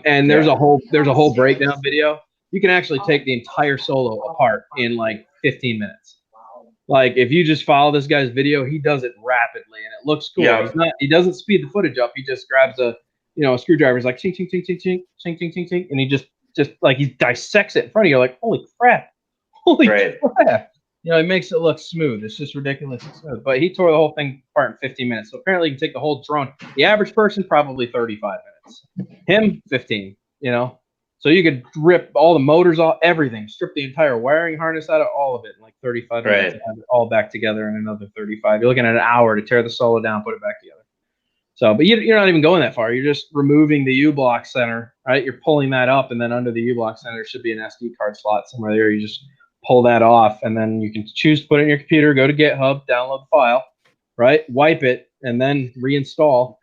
And there's a whole breakdown video. You can actually take the entire Solo apart in like 15 minutes. Like if you just follow this guy's video, he does it rapidly and it looks cool. Yeah. He doesn't speed the footage up. He just grabs a screwdriver. Is like ching ching ching ching ching ching ching ching ching, and he just like he dissects it in front of you. Like holy crap. Crap. It makes it look smooth. It's just ridiculously smooth. But he tore the whole thing apart in 15 minutes. So apparently you can take the whole drone. The average person, probably 35 minutes. Him, 15, So you could rip all the motors off, everything, strip the entire wiring harness out of all of it in like 35 minutes and have it all back together in another 35. You're looking at an hour to tear the Solo down, put it back together. So, but you're not even going that far. You're just removing the U-block center, right? You're pulling that up, and then under the U-block center should be an SD card slot somewhere there. You just pull that off, and then you can choose to put it in your computer, go to GitHub, download the file, right? Wipe it, and then reinstall,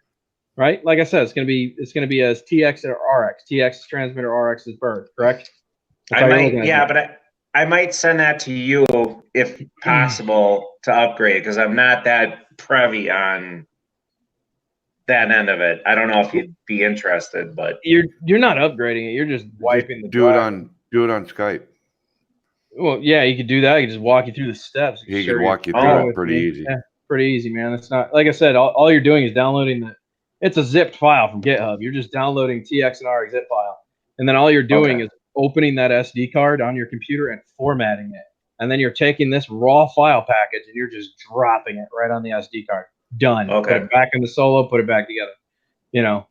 right? Like I said, it's gonna be as TX or RX. TX is transmitter, RX is bird, correct? But I might send that to you if possible to upgrade because I'm not that privy on that end of it. I don't know if you'd be interested, but you're not upgrading it. You're just wiping the do it on Skype. Well, yeah, you could do that. He could just walk you through the steps. He could walk you through it pretty easy. Yeah, pretty easy, man. It's not like I said. All you're doing is downloading it's a zipped file from GitHub. You're just downloading TX and RX zip file, and then all you're doing is opening that SD card on your computer and formatting it, and then you're taking this raw file package and you're just dropping it right on the SD card. Done. Okay. Put it back in the Solo. Put it back together.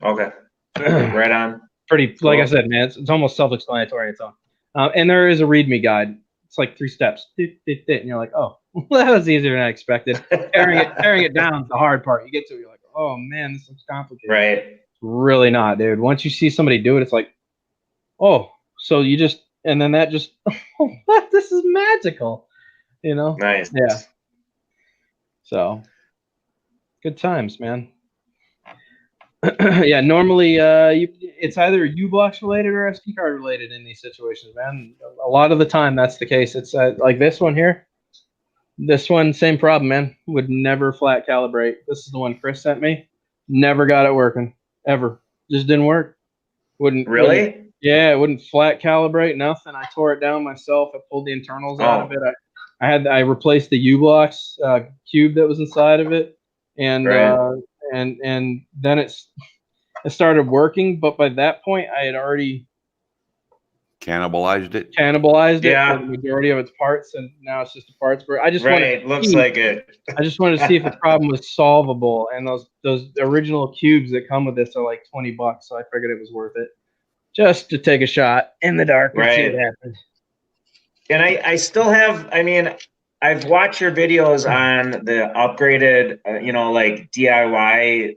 Okay. Right on. Pretty. Cool. Like I said, man, it's almost self-explanatory. It's on. And there is a README guide. It's like 3 steps. And you're like, oh, well, that was easier than I expected. Tearing it down is the hard part. You get to it, you're like, oh man, this is complicated. Right. It's really not, dude. Once you see somebody do it, it's like, oh, so you just, and then that just, oh, this is magical. Nice. Yeah. So good times, man. Yeah, normally it's either U-blocks related or SD card related in these situations, man. A lot of the time that's the case. It's like this one here. This one, same problem, man. Would never flat calibrate. This is the one Chris sent me. Never got it working, ever. Just didn't work. Wouldn't. Yeah, it wouldn't flat calibrate, nothing. I tore it down myself. I pulled the internals out of it. I replaced the U-blocks cube that was inside of it. And and then it started working, but by that point I had already cannibalized it for the majority of its parts, and now it's just a parts where I just wanted to see if the problem was solvable, and those original cubes that come with this are like $20, so I figured it was worth it just to take a shot in the dark and see what happens. And I still have, I've watched your videos on the upgraded, like DIY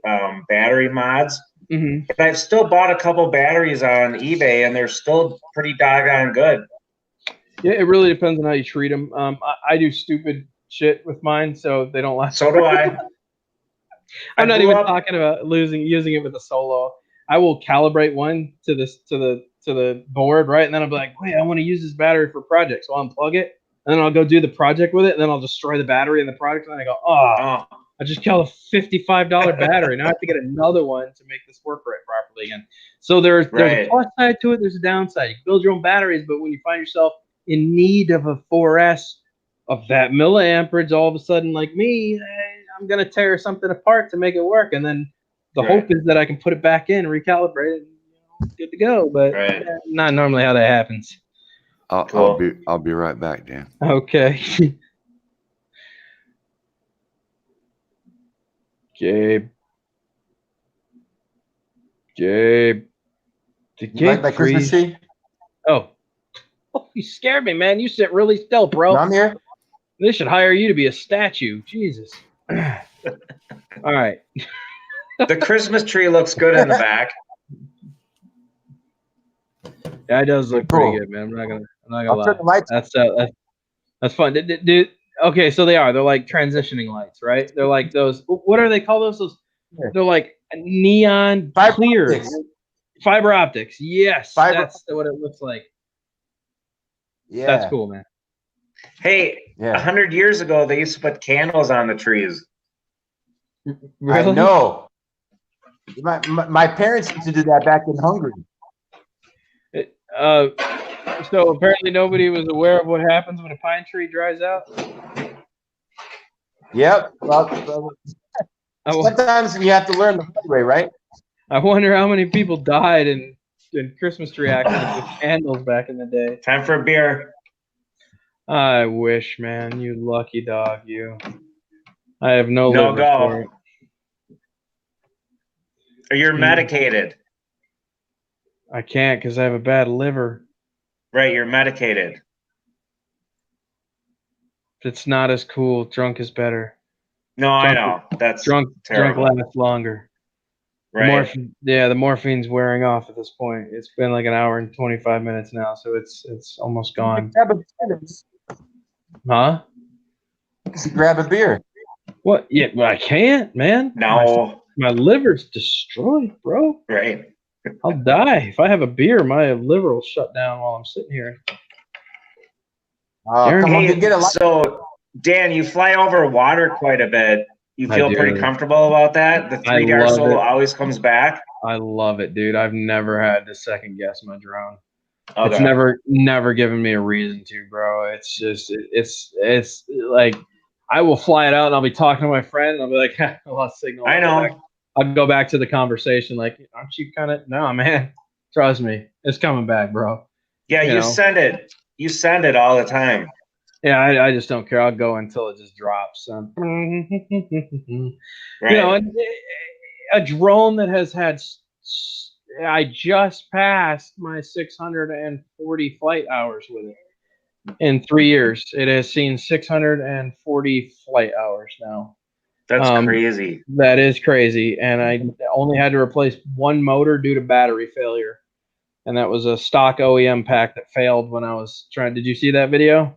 battery mods. Mm-hmm. And I've still bought a couple batteries on eBay, and they're still pretty doggone good. Yeah, it really depends on how you treat them. I do stupid shit with mine, so they don't last. So do I. I'm not grew even up- talking about using it with a solo. I will calibrate one to the board, right? And then I'll be like, wait, I want to use this battery for a project. So I'll unplug it, and then I'll go do the project with it, and then I'll destroy the battery in the project, and I go, oh, I just killed a $55 battery. Now I have to get another one to make this work right properly again. So there's a plus side to it. There's a downside. You can build your own batteries, but when you find yourself in need of a 4S of that milliamperage, all of a sudden, like me, I'm gonna tear something apart to make it work, and then the hope is that I can put it back in, recalibrate it, and good to go. But not normally how that happens. I'll be right back, Dan. Okay. Gabe. Did Gabe like my Christmas tree? Oh, you scared me, man. You sit really still, bro. No, I'm here. They should hire you to be a statue. Jesus. All right. The Christmas tree looks good in the back. Yeah, it does look pretty good, man. I'm not gonna lie. Turn the lights. That's fun. Okay, so they're like transitioning lights, right? They're like those. What are they called? They're like neon clear fiber optics. Yes, that's what it looks like. Yeah, that's cool, man. Hey, 100 years ago, they used to put candles on the trees. Really? I know. My parents used to do that back in Hungary. So apparently nobody was aware of what happens when a pine tree dries out. Yep. Well, sometimes you have to learn the hard way, right? I wonder how many people died in Christmas tree accidents with candles back in the day. Time for a beer. I wish, man. You lucky dog, you. I have no go. For it. Or you're medicated. I can't because I have a bad liver. Right, you're medicated. It's not as cool. Drunk is better. No, I know. That's terrible. Drunk lasts longer. Right. The morphine's wearing off at this point. It's been like an hour and 25 minutes now, so it's almost gone. Huh? Grab a beer. What? Yeah, well, I can't, man. No. My liver's destroyed, bro. Right. I'll die. If I have a beer, my liver will shut down while I'm sitting here. So, Dan, you fly over water quite a bit. You feel pretty comfortable about that? The 3DR Solo always comes back? I love it, dude. I've never had to second guess my drone. Okay. It's never given me a reason to, bro. It's just, it's like, I will fly it out and I'll be talking to my friend and I'll be like, I lost signal. I know. I'll go back to the conversation like, aren't you kind of, no, man, trust me, it's coming back, bro. Yeah, you send it. You send it all the time. Yeah, I just don't care. I'll go until it just drops. Right. You know, a drone that has had, I just passed my 640 flight hours with it. In 3 years, it has seen 640 flight hours now. That's crazy. That is crazy. And I only had to replace one motor due to battery failure. And that was a stock OEM pack that failed when I was trying. Did you see that video?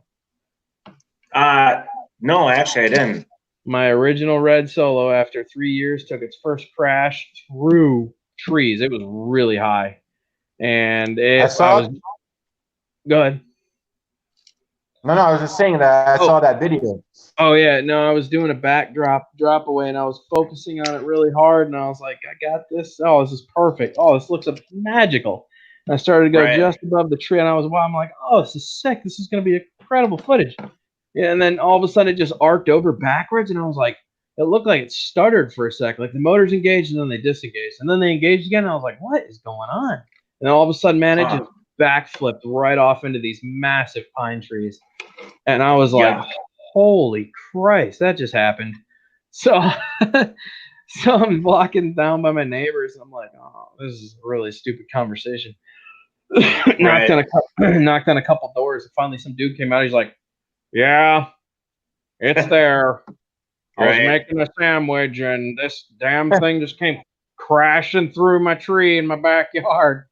No, actually I didn't. My original red Solo, after 3 years, took its first crash through trees. It was really high. And go ahead. No, I was just saying that I saw that video. Oh yeah, no, I was doing a drop away, and I was focusing on it really hard, and I was like, I got this. Oh, this is perfect. Oh, this looks magical. And I started to go just above the tree, and I'm like, oh, this is sick. This is going to be incredible footage. Yeah, and then all of a sudden it just arced over backwards, and I was like, it looked like it stuttered for a second. Like the motors engaged, and then they disengaged, and then they engaged again. And I was like, what is going on? And all of a sudden, man, it just backflipped right off into these massive pine trees. And I was like, holy Christ, that just happened. So I'm walking down by my neighbors, and I'm like, oh, this is a really stupid conversation. Knocked on a couple doors, and finally some dude came out. He's like, yeah, it's there. I was making a sandwich, and this damn thing just came crashing through my tree in my backyard.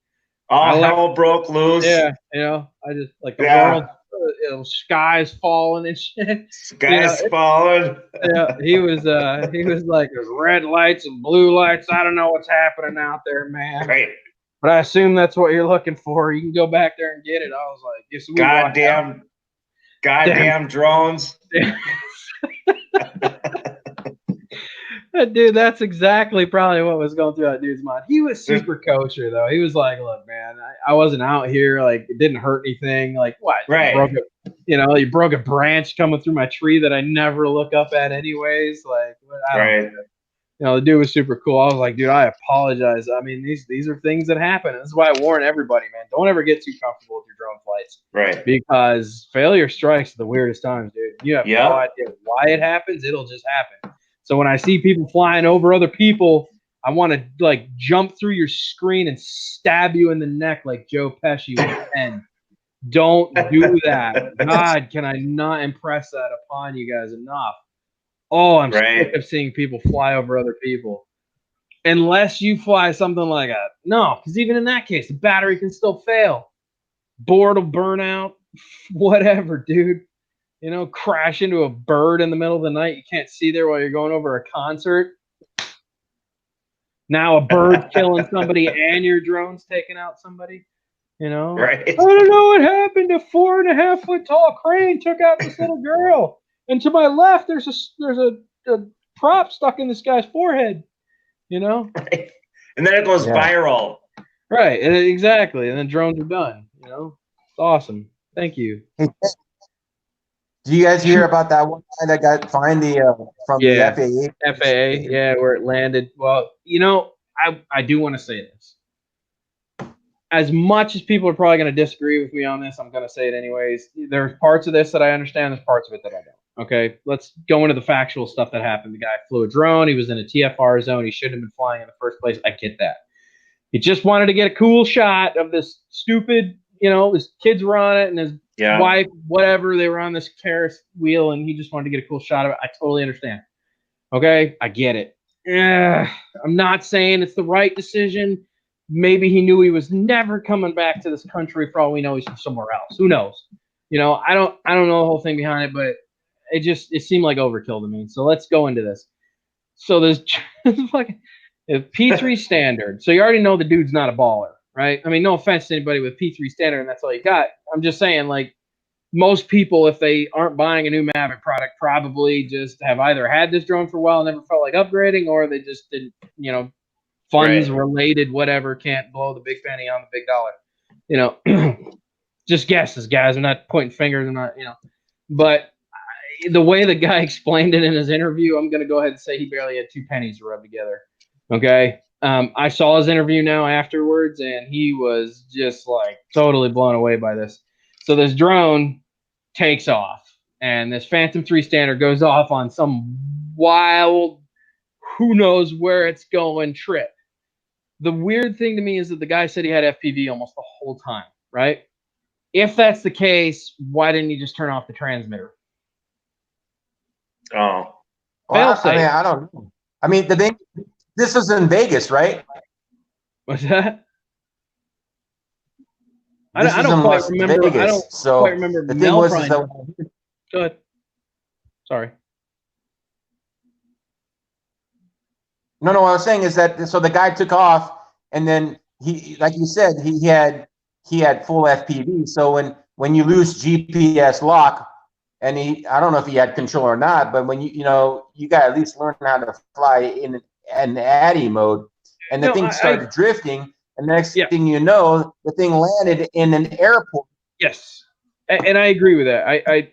All hell broke loose. Yeah, you know, I just like the Sky's falling and shit. Sky's falling. Yeah, he was like, there's red lights and blue lights. I don't know what's happening out there, man. Right. But I assume that's what you're looking for. You can go back there and get it. I was like, yes, we goddamn drones. Dude, that's exactly probably what was going through that dude's mind. He was super kosher, though. He was like, look, man, I wasn't out here. Like, it didn't hurt anything. Like, what? Right. You broke a branch coming through my tree that I never look up at anyways. Like, I don't know. The dude was super cool. I was like, dude, I apologize. I mean, these are things that happen. This is why I warn everybody, man. Don't ever get too comfortable with your drone flights. Right. Because failure strikes at the weirdest times, dude. You have no idea why it happens. It'll just happen. So when I see people flying over other people, I want to like jump through your screen and stab you in the neck like Joe Pesci with a pen. Don't do that. God, can I not impress that upon you guys enough? Oh, I'm sick of seeing people fly over other people. Unless you fly something like a no, because even in that case, the battery can still fail. Board will burn out. Whatever, dude. Crash into a bird in the middle of the night. You can't see there while you're going over a concert. Now a bird killing somebody and your drone's taking out somebody. Right. I don't know what happened. A 4.5 foot tall crane took out this little girl. And to my left, there's a prop stuck in this guy's forehead. Right. And then it goes viral. Right. Exactly. And then drones are done. It's awesome. Thank you. Do you guys hear about that one guy that got fined from the FAA? FAA, where it landed. Well, I do want to say this. As much as people are probably going to disagree with me on this, I'm going to say it anyways. There's parts of this that I understand. There's parts of it that I don't. Okay, let's go into the factual stuff that happened. The guy flew a drone. He was in a TFR zone. He shouldn't have been flying in the first place. I get that. He just wanted to get a cool shot of this stupid, his kids were on it and his wife, whatever, they were on this Ferris wheel and he just wanted to get a cool shot of it. I totally understand. Okay, I get it. I'm not saying it's the right decision. Maybe he knew he was never coming back to this country. For all we know, he's from somewhere else. Who knows? I don't know the whole thing behind it, but it seemed like overkill to me. So let's go into this. So there's fucking P3 standard. So you already know the dude's not a baller, right? I mean, no offense to anybody with P3 standard and that's all you got. I'm just saying, like, most people, if they aren't buying a new Mavic product, probably just have either had this drone for a while and never felt like upgrading, or they just didn't, funds related, whatever, can't blow the big penny on the big dollar. Just guesses, guys. I'm not pointing fingers. I'm not, But the way the guy explained it in his interview, I'm going to go ahead and say he barely had 2 pennies to rub together. Okay. I saw his interview now afterwards, and he was just like totally blown away by this. So this drone takes off, and this Phantom 3 standard goes off on some wild, who knows where it's going trip. The weird thing to me is that the guy said he had FPV almost the whole time, right? If that's the case, why didn't you just turn off the transmitter? Oh. Well, I don't know. I mean, this was in Vegas, right? What's that? I don't quite remember. Vegas, I don't quite remember. The thing was that, go ahead. Sorry. No, what I was saying is that so the guy took off, and then he, like you said, he had full FPV. So when you lose GPS lock, and I don't know if he had control or not, but when you got to at least learn how to fly in an ADI mode, and the thing started drifting. And the next thing you know, the thing landed in an airport. Yes, and I agree with that.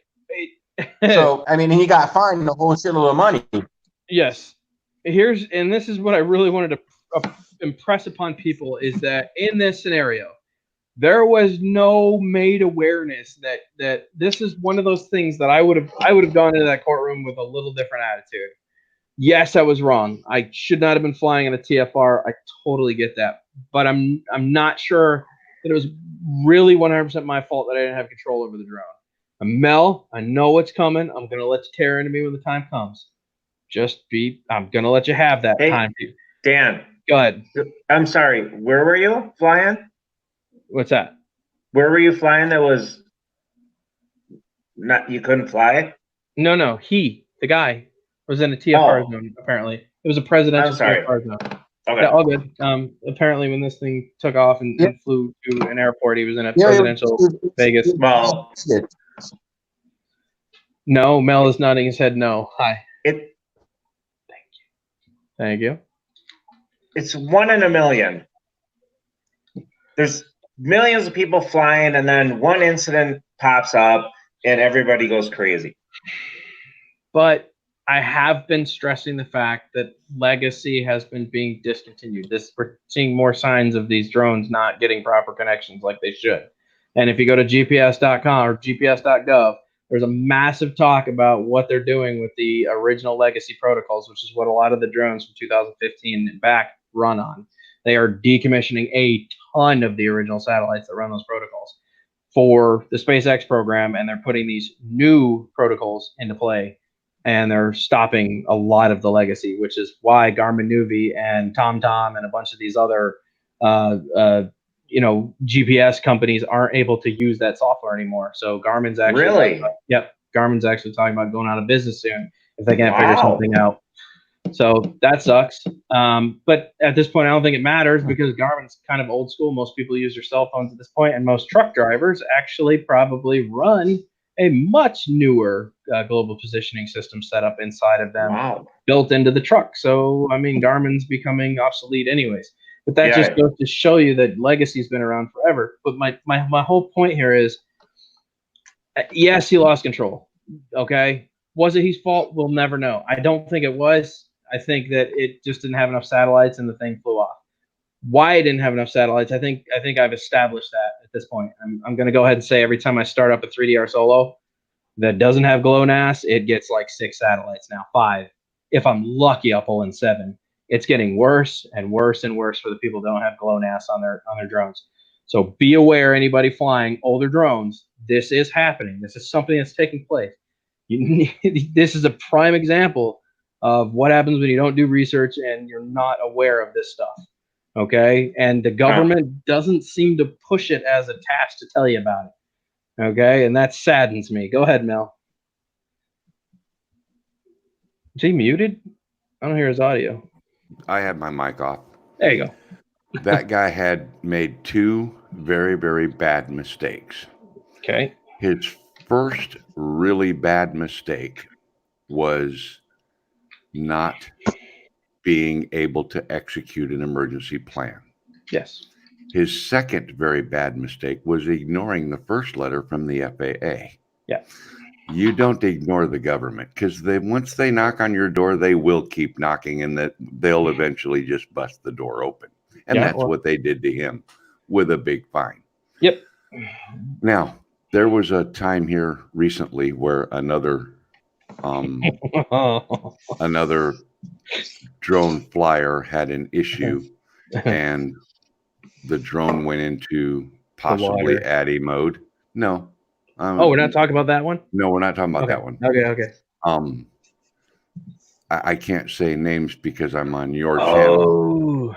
So I mean, he got fined a whole shitload of money. Yes, and this is what I really wanted to impress upon people is that in this scenario, there was no made awareness that this is one of those things that I would have gone into that courtroom with a little different attitude. Yes, I was wrong. I should not have been flying in a TFR. I totally get that. But I'm not sure that it was really 100% my fault that I didn't have control over the drone. Mel, I know what's coming. I'm going to let you tear into me when the time comes. I'm going to let you have that time. Dan. Go ahead. I'm sorry. Where were you flying? What's that? Where were you flying that was Not you couldn't fly? No. The guy, was in a TFR zone, apparently. It was a presidential I'm sorry. TFR zone. Okay. Yeah, all good. Apparently, when this thing took off and flew to an airport, he was in a presidential Vegas. Well, no, Mel is nodding his head no. Hi. Thank you. It's 1 in a million. There's millions of people flying, and then one incident pops up, and everybody goes crazy. But I have been stressing the fact that Legacy has been being discontinued. We're seeing more signs of these drones not getting proper connections like they should. And if you go to GPS.com or GPS.gov, there's a massive talk about what they're doing with the original Legacy protocols, which is what a lot of the drones from 2015 and back run on. They are decommissioning a ton of the original satellites that run those protocols for the SpaceX program, and they're putting these new protocols into play. And they're stopping a lot of the Legacy, which is why Garmin Nuvi and TomTom and a bunch of these other, GPS companies aren't able to use that software anymore. So Garmin's actually Garmin's actually talking about going out of business soon if they can't figure something out. So that sucks. But at this point, I don't think it matters because Garmin's kind of old school. Most people use their cell phones at this point, and most truck drivers actually probably run a much newer global positioning system set up inside of them, built into the truck. So, I mean, Garmin's becoming obsolete anyways. But that just goes to show you that Legacy's been around forever. But my whole point here is, yes, he lost control. Okay. Was it his fault? We'll never know. I don't think it was. I think that it just didn't have enough satellites and the thing flew off. Why it didn't have enough satellites, I think I've established that at this point. I'm going to go ahead and say every time I start up a 3DR Solo that doesn't have GLONASS, it gets like 6 satellites now, 5. If I'm lucky, I'll pull in 7. It's getting worse and worse and worse for the people that don't have GLONASS on their drones. So be aware, anybody flying older drones, this is happening. This is something that's taking place. This is a prime example of what happens when you don't do research and you're not aware of this stuff. Okay, and the government doesn't seem to push it as a task to tell you about it. Okay, and that saddens me. Go ahead, Mel. Is he muted? I don't hear his audio. I had my mic off. There you go. That guy had made 2 very, very bad mistakes. Okay. His first really bad mistake was not being able to execute an emergency plan. Yes. His second very bad mistake was ignoring the first letter from the FAA. Yeah. You don't ignore the government because once they knock on your door, they will keep knocking and that they'll eventually just bust the door open. And that's what they did to him with a big fine. Yep. Now, there was a time here recently where another drone flyer had an issue and the drone went into possibly ADDI mode. No. We're not talking about that one? No, we're not talking about that one. Okay. I can't say names because I'm on your channel.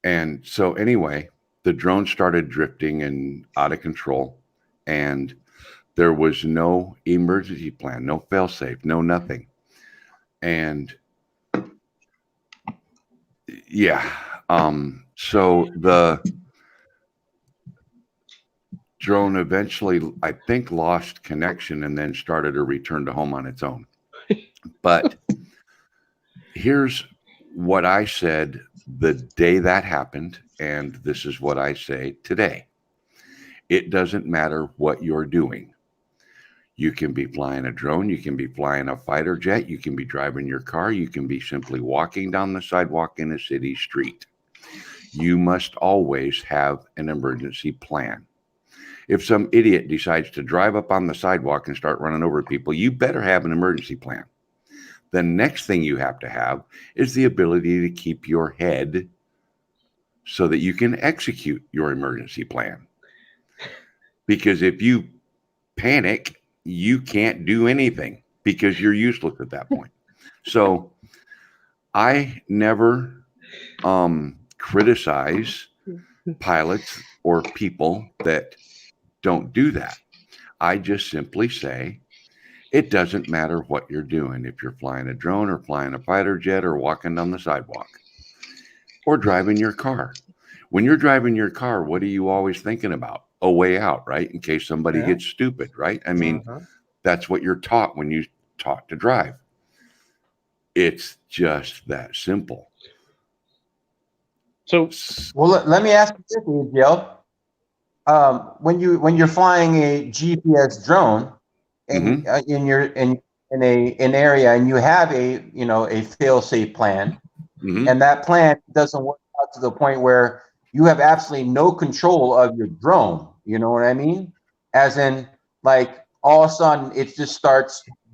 And so anyway, the drone started drifting and out of control, and there was no emergency plan, no fail-safe, no nothing. And so the drone eventually, I think, lost connection and then started a return to home on its own. But here's what I said the day that happened, and this is what I say today. It doesn't matter what you're doing. You can be flying a drone, you can be flying a fighter jet, you can be driving your car, you can be simply walking down the sidewalk in a city street. You must always have an emergency plan. If some idiot decides to drive up on the sidewalk and start running over people, you better have an emergency plan. The next thing you have to have is the ability to keep your head so that you can execute your emergency plan. Because if you panic, you can't do anything because you're useless at that point. So I never criticize pilots or people that don't do that. I just simply say, It doesn't matter what you're doing. If you're flying a drone or flying a fighter jet or walking down the sidewalk or driving your car. When you're driving your car, what are you always thinking about? A way out, right? In case somebody gets stupid, right? I mean, that's what you're taught when you taught to drive. It's just that simple. So, well, let me ask you this, Joe. When you're flying a GPS drone in an area and you have a fail-safe plan, and that plan doesn't work out to the point where you have absolutely no control of your drone, you know what I mean? As in, like, all of a sudden it just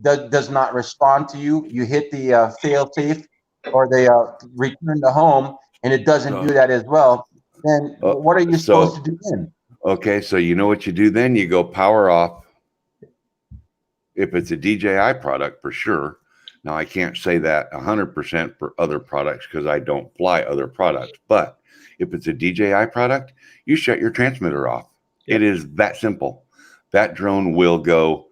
does not respond to you. You hit the fail-safe or the return to home, and it doesn't do that as well. Then what are you supposed to do then? Okay, so you know what you do then? You go power off. If it's a DJI product, for sure. Now, I can't say that 100% for other products because I don't fly other products. But if it's a DJI product, you shut your transmitter off. It is that simple. That drone will go,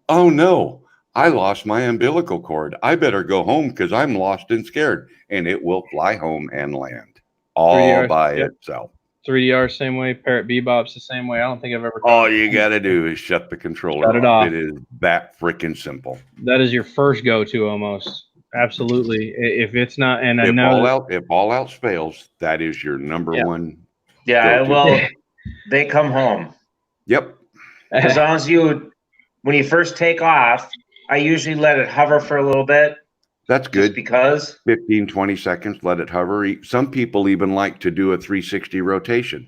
oh no, I lost my umbilical cord. I better go home because I'm lost and scared. And it will fly home and land all by itself. 3DR same way, Parrot Bebop's the same way. I don't think I've ever. All you got to do is shut the controller off. It is that freaking simple. That is your first go-to almost. Absolutely. If it's not, and if all else fails, that is your number one. Yeah, well, they come home. Yep. As long as when you first take off, I usually let it hover for a little bit. That's good. Because 15, 20 seconds, let it hover. Some people even like to do a 360 rotation.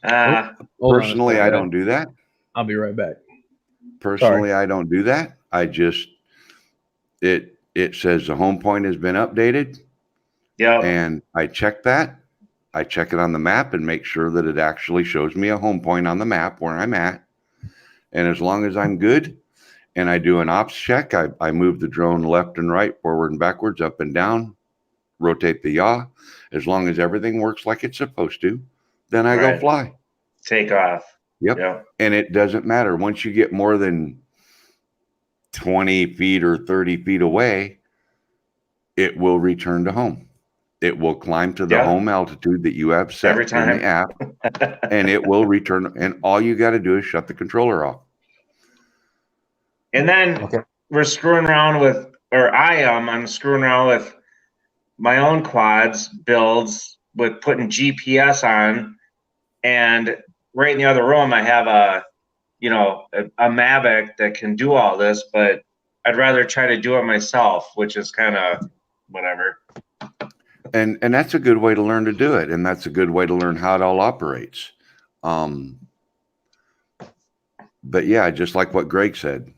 Personally, I don't do that. I'll be right back. Personally, I don't do that. I just, it says the home point has been updated. Yeah. And I check that. I check it on the map and make sure that it actually shows me a home point on the map where I'm at. And as long as I'm good, and I do an ops check, I move the drone left and right, forward and backwards, up and down, rotate the yaw. As long as everything works like it's supposed to, then I go fly. Take off. Yep. And it doesn't matter. Once you get more than 20 feet or 30 feet away, it will return to home. It will climb to the home altitude that you have set in the app, and it will return. And all you got to do is shut the controller off. And then we're screwing around with, or I'm screwing around with my own quads builds with putting GPS on. And right in the other room, I have a Mavic that can do all this, but I'd rather try to do it myself, which is kind of whatever. And that's a good way to learn to do it. And that's a good way to learn how it all operates. But yeah, just like what Greg said,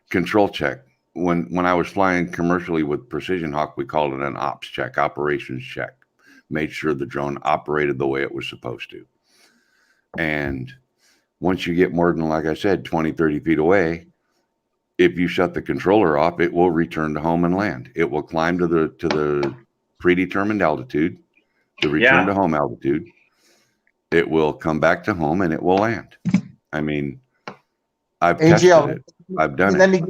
control check. When I was flying commercially with Precision Hawk, we called it an ops check, operations check. Made sure the drone operated the way it was supposed to. And once you get more than, like I said, 20, 30 feet away, if you shut the controller off, it will return to home and land. It will climb to the predetermined altitude, the return to home altitude. It will come back to home and it will land. I mean, I've tested it. I've done it.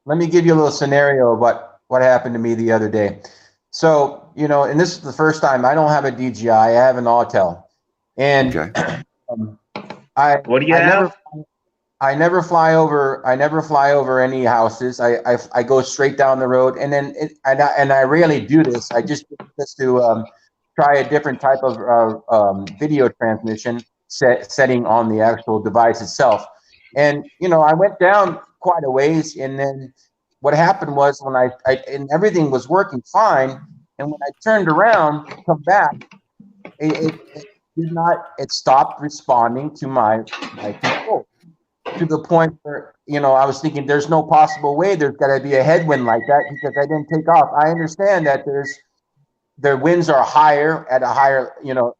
Let me give you a little scenario of what happened to me the other day. So, and this is the first time I don't have a DJI. I have an Autel. And what do you have? I never fly over any houses. I go straight down the road, and then I rarely do this. I just to try a different type of video transmission setting on the actual device itself. And I went down quite a ways, and then what happened was when I and everything was working fine, and when I turned around to come back, it stopped responding to my control, to the point where I was thinking there's no possible way there's got to be a headwind like that, because I didn't take off. I understand that their winds are higher at a higher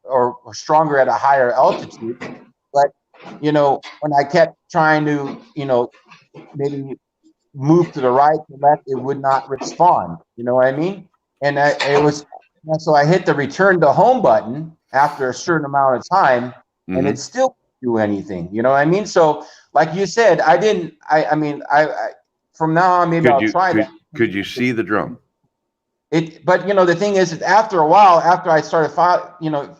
or stronger at a higher altitude, but when I kept trying to maybe move to the right, to left, it would not respond. You know what I mean? And so I hit the return to home button after a certain amount of time, and it still didn't do anything. You know what I mean? So like you said, from now on, maybe I'll try that. Could you see the drone? But you know, the thing is after a while, after I started,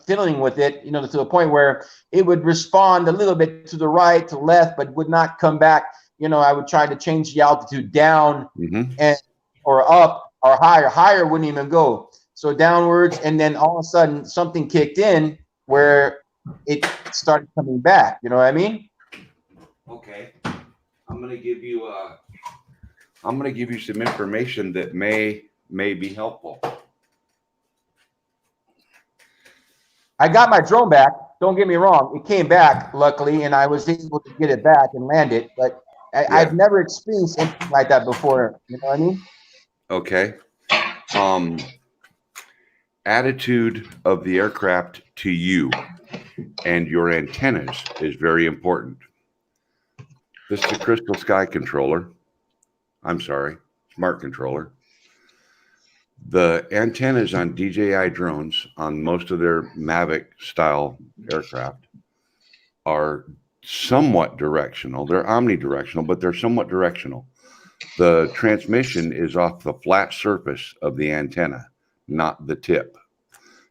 fiddling with it, you know, to a point where it would respond a little bit to the right, to left, but would not come back. You know, I would try to change the altitude down or up or higher. Higher wouldn't even go. So downwards, and then all of a sudden something kicked in where it started coming back. You know what I mean? Okay, I'm gonna give you some information that may be helpful. I got my drone back. Don't get me wrong; it came back luckily, and I was able to get it back and land it. But I've never experienced anything like that before. You know what I mean? Okay. Attitude of the aircraft to you and your antennas is very important. This is a Crystal Sky controller. I'm sorry, smart controller. The antennas on DJI drones on most of their Mavic style aircraft are somewhat directional. They're omnidirectional, but they're somewhat directional. The transmission is off the flat surface of the antenna, not the tip.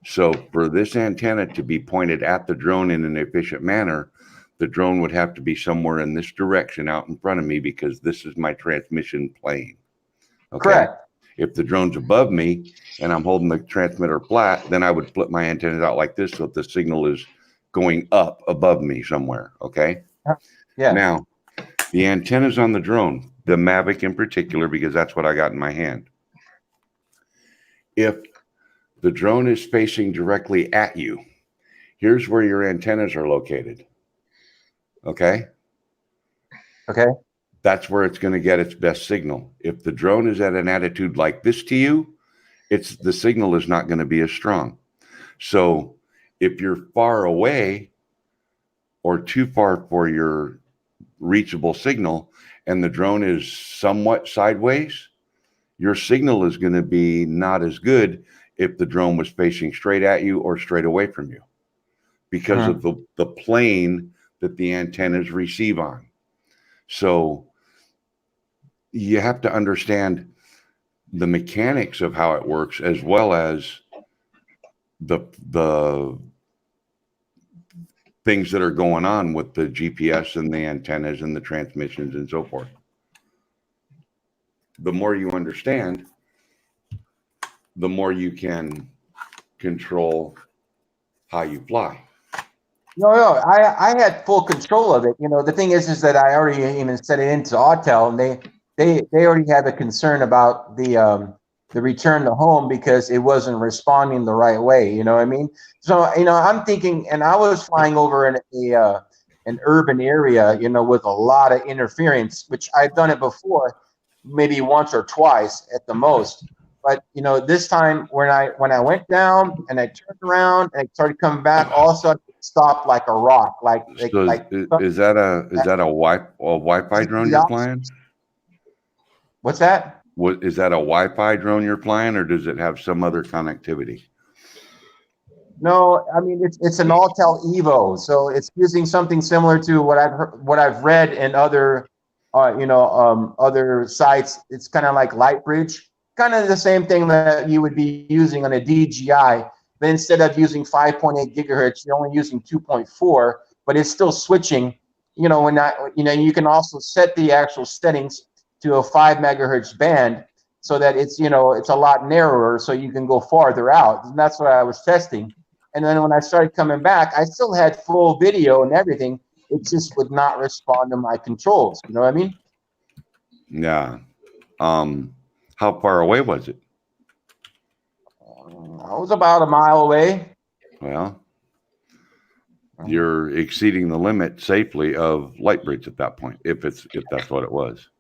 So for this antenna to be pointed at the drone in an efficient manner, the drone would have to be somewhere in this direction out in front of me because this is my transmission plane. Okay? Correct. If the drone's above me and I'm holding the transmitter flat, then I would flip my antennas out like this so that the signal is going up above me somewhere. Okay? Yeah. Now, the antennas on the drone, the Mavic in particular, because that's what I got in my hand. If the drone is facing directly at you, here's where your antennas are located. Okay? Okay. That's where it's going to get its best signal. If the drone is at an attitude like this to you, the signal is not going to be as strong. So if you're far away or too far for your reachable signal and the drone is somewhat sideways, your signal is going to be not as good if the drone was facing straight at you or straight away from you because of the plane that the antennas receive on. So you have to understand the mechanics of how it works as well as the things that are going on with the GPS and the antennas and the transmissions and so forth. The more you understand, the more you can control how you fly. No, I had full control of it. You know, the thing is that I already even set it into Autel, and they already had a concern about the return to home because it wasn't responding the right way. You know what I mean? So, you know, I'm thinking, and I was flying over in an urban area, you know, with a lot of interference, which I've done it before, maybe once or twice at the most. But you know, this time when I went down and I turned around and I started coming back, all of a sudden it stopped like a rock. Is that a Wi-Fi drone you're flying? What's that? Is that a Wi-Fi drone you're flying, or does it have some other connectivity? No, I mean it's an Autel Evo, so it's using something similar to what I've read in other other sites. It's kind of like Lightbridge. Kind of the same thing that you would be using on a DJI, but instead of using 5.8 gigahertz, you're only using 2.4, but it's still switching. You know, you can also set the actual settings to a 5 megahertz band so that it's a lot narrower, so you can go farther out. And that's what I was testing. And then when I started coming back, I still had full video and everything. It just would not respond to my controls. You know what I mean? Yeah. How far away was it? I was about a mile away. Well, you're exceeding the limit safely of Lightbridge at that point, if that's what it was.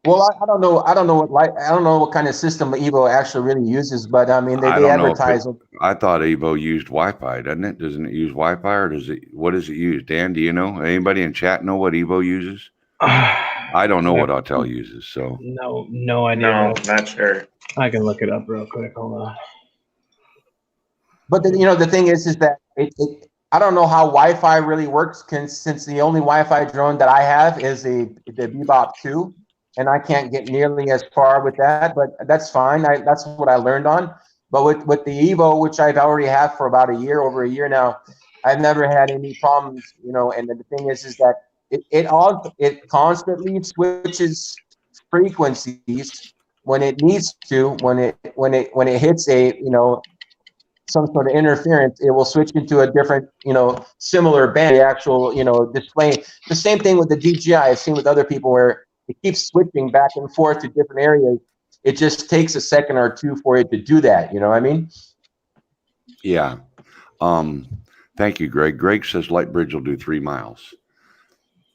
Well, I don't know. I don't know what kind of system Evo actually really uses, but I mean, they advertise it. I thought Evo used Wi-Fi, doesn't it? Doesn't it use Wi-Fi, or what does it use? Dan, do you know? Anybody in chat know what Evo uses? I don't know what Autel uses, so no idea. No, not sure. I can look it up real quick. Hold on. But the thing is that I don't know how Wi-Fi really works since the only Wi-Fi drone that I have is the Bebop 2. and I can't get nearly as far with that, but that's fine. That's what I learned on. But with the Evo, which I've already had for about over a year now, I've never had any problems, you know. And the thing is that it constantly switches frequencies when it needs to. When it hits a, you know, some sort of interference, it will switch into a different, you know, similar band. The actual, you know, display. The same thing with the DJI. I've seen with other people where it keeps switching back and forth to different areas. It just takes a second or two for it to do that. You know what I mean? Yeah. Thank you, Greg. Greg says Lightbridge will do 3 miles.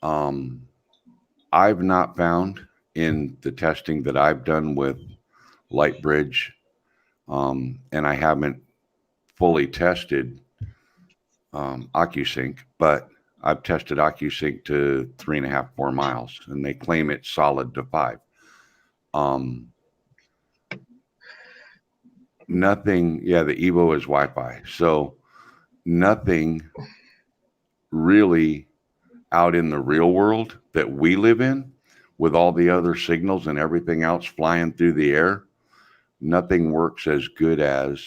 I've not found in the testing that I've done with Lightbridge, and I haven't fully tested OcuSync, but I've tested OcuSync to 3.5, 4 miles, and they claim it's solid to 5. Nothing. Yeah, the Evo is Wi-Fi, so nothing really out in the real world that we live in, with all the other signals and everything else flying through the air. Nothing works as good as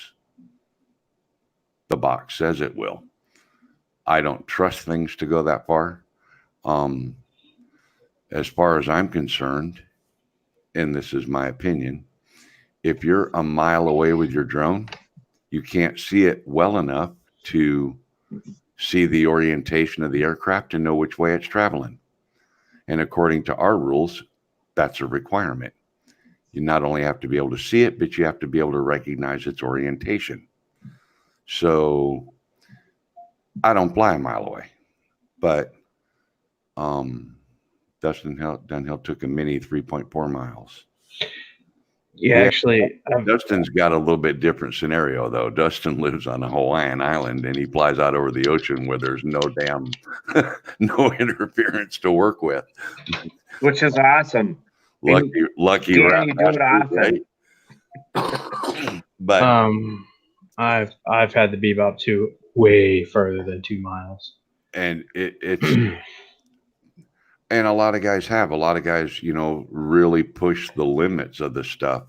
the box says it will. I don't trust things to go that far. As far as I'm concerned, and this is my opinion, if you're a mile away with your drone, you can't see it well enough to see the orientation of the aircraft and know which way it's traveling. And according to our rules, that's a requirement. You not only have to be able to see it, but you have to be able to recognize its orientation. So I don't fly a mile away, but Dustin Dunhill took a mini 3.4 miles. Yeah, actually, Dustin's got a little bit different scenario though. Dustin lives on a Hawaiian island and he flies out over the ocean where there's no damn no interference to work with, which is awesome. Lucky yeah, you do it often. Right? But I've had the Bebop 2 way further than 2 miles, and it's and a lot of guys have. A lot of guys, you know, really push the limits of the stuff.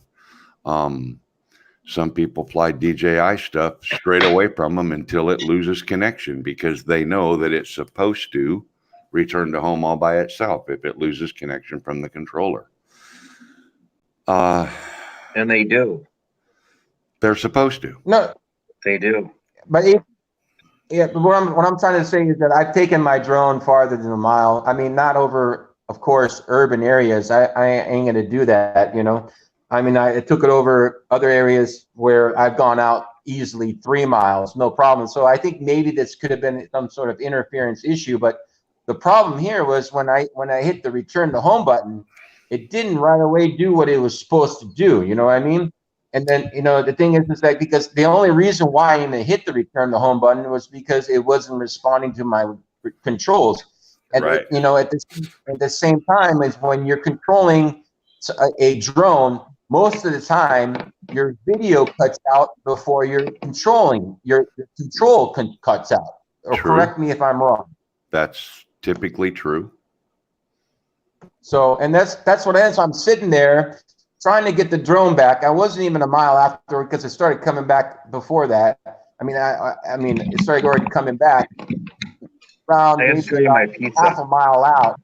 Some people fly DJI stuff straight away from them until it loses connection, because they know that it's supposed to return to home all by itself if it loses connection from the controller. And they do. They're supposed to. No, they do. But but what I'm trying to say is that I've taken my drone farther than a mile. I mean, not over, of course, urban areas. I ain't gonna do that, you know. I mean, I took it over other areas where I've gone out easily 3 miles, no problem. So I think maybe this could have been some sort of interference issue. But the problem here was when I hit the return to home button, it didn't right away do what it was supposed to do. You know what I mean? And then, you know, the thing is that because the only reason why I even hit the return to home button was because it wasn't responding to my controls. And, right. You know, at the same time as when you're controlling a drone, most of the time your video cuts out before you're controlling. Your control cuts out. Or True. Correct me if I'm wrong. That's typically true. So, and that's what it is. I'm sitting there trying to get the drone back. I wasn't even a mile afterward because it started coming back before that. I mean, it started already coming back around maybe half a mile out.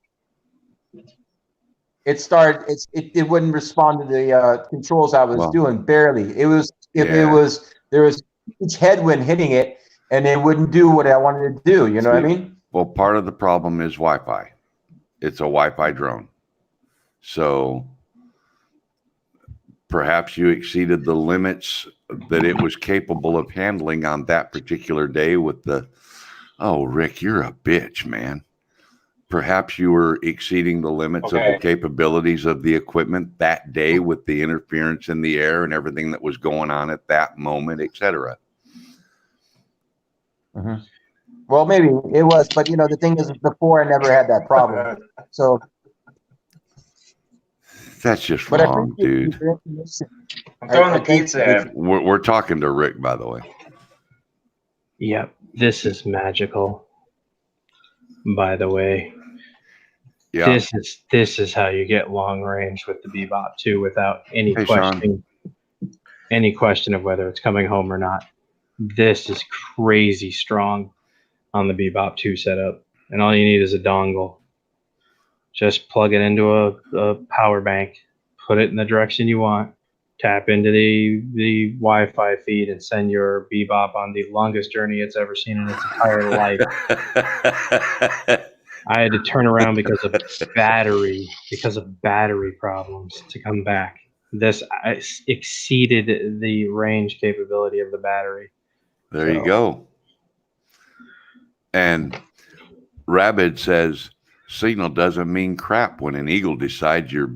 It wouldn't respond to the controls I was doing, barely. There was huge headwind hitting it, and it wouldn't do what I wanted to do. You know what I mean? Well, part of the problem is Wi-Fi. It's a Wi-Fi drone. So perhaps you exceeded the limits that it was capable of handling on that particular day with the, oh, Rick, you're a bitch, man. Perhaps you were exceeding the limits of the capabilities of the equipment that day with the interference in the air and everything that was going on at that moment, etc. Mm-hmm. Well, maybe it was, but you know, the thing is, before I never had that problem. So that's just wrong, dude. I'm throwing the pizza. We're talking to Rick, by the way. Yep, this is magical. By the way, Yeah. This is how you get long range with the Bebop 2 without any Hey, Sean. question of whether it's coming home or not. This is crazy strong on the Bebop 2 setup, and all you need is a dongle. Just plug it into a power bank, put it in the direction you want, tap into the Wi-Fi feed, and send your Bebop on the longest journey it's ever seen in its entire life. I had to turn around because of battery problems to come back. This exceeded the range capability of the battery. There you go. And Rabid says, signal doesn't mean crap when an eagle decides your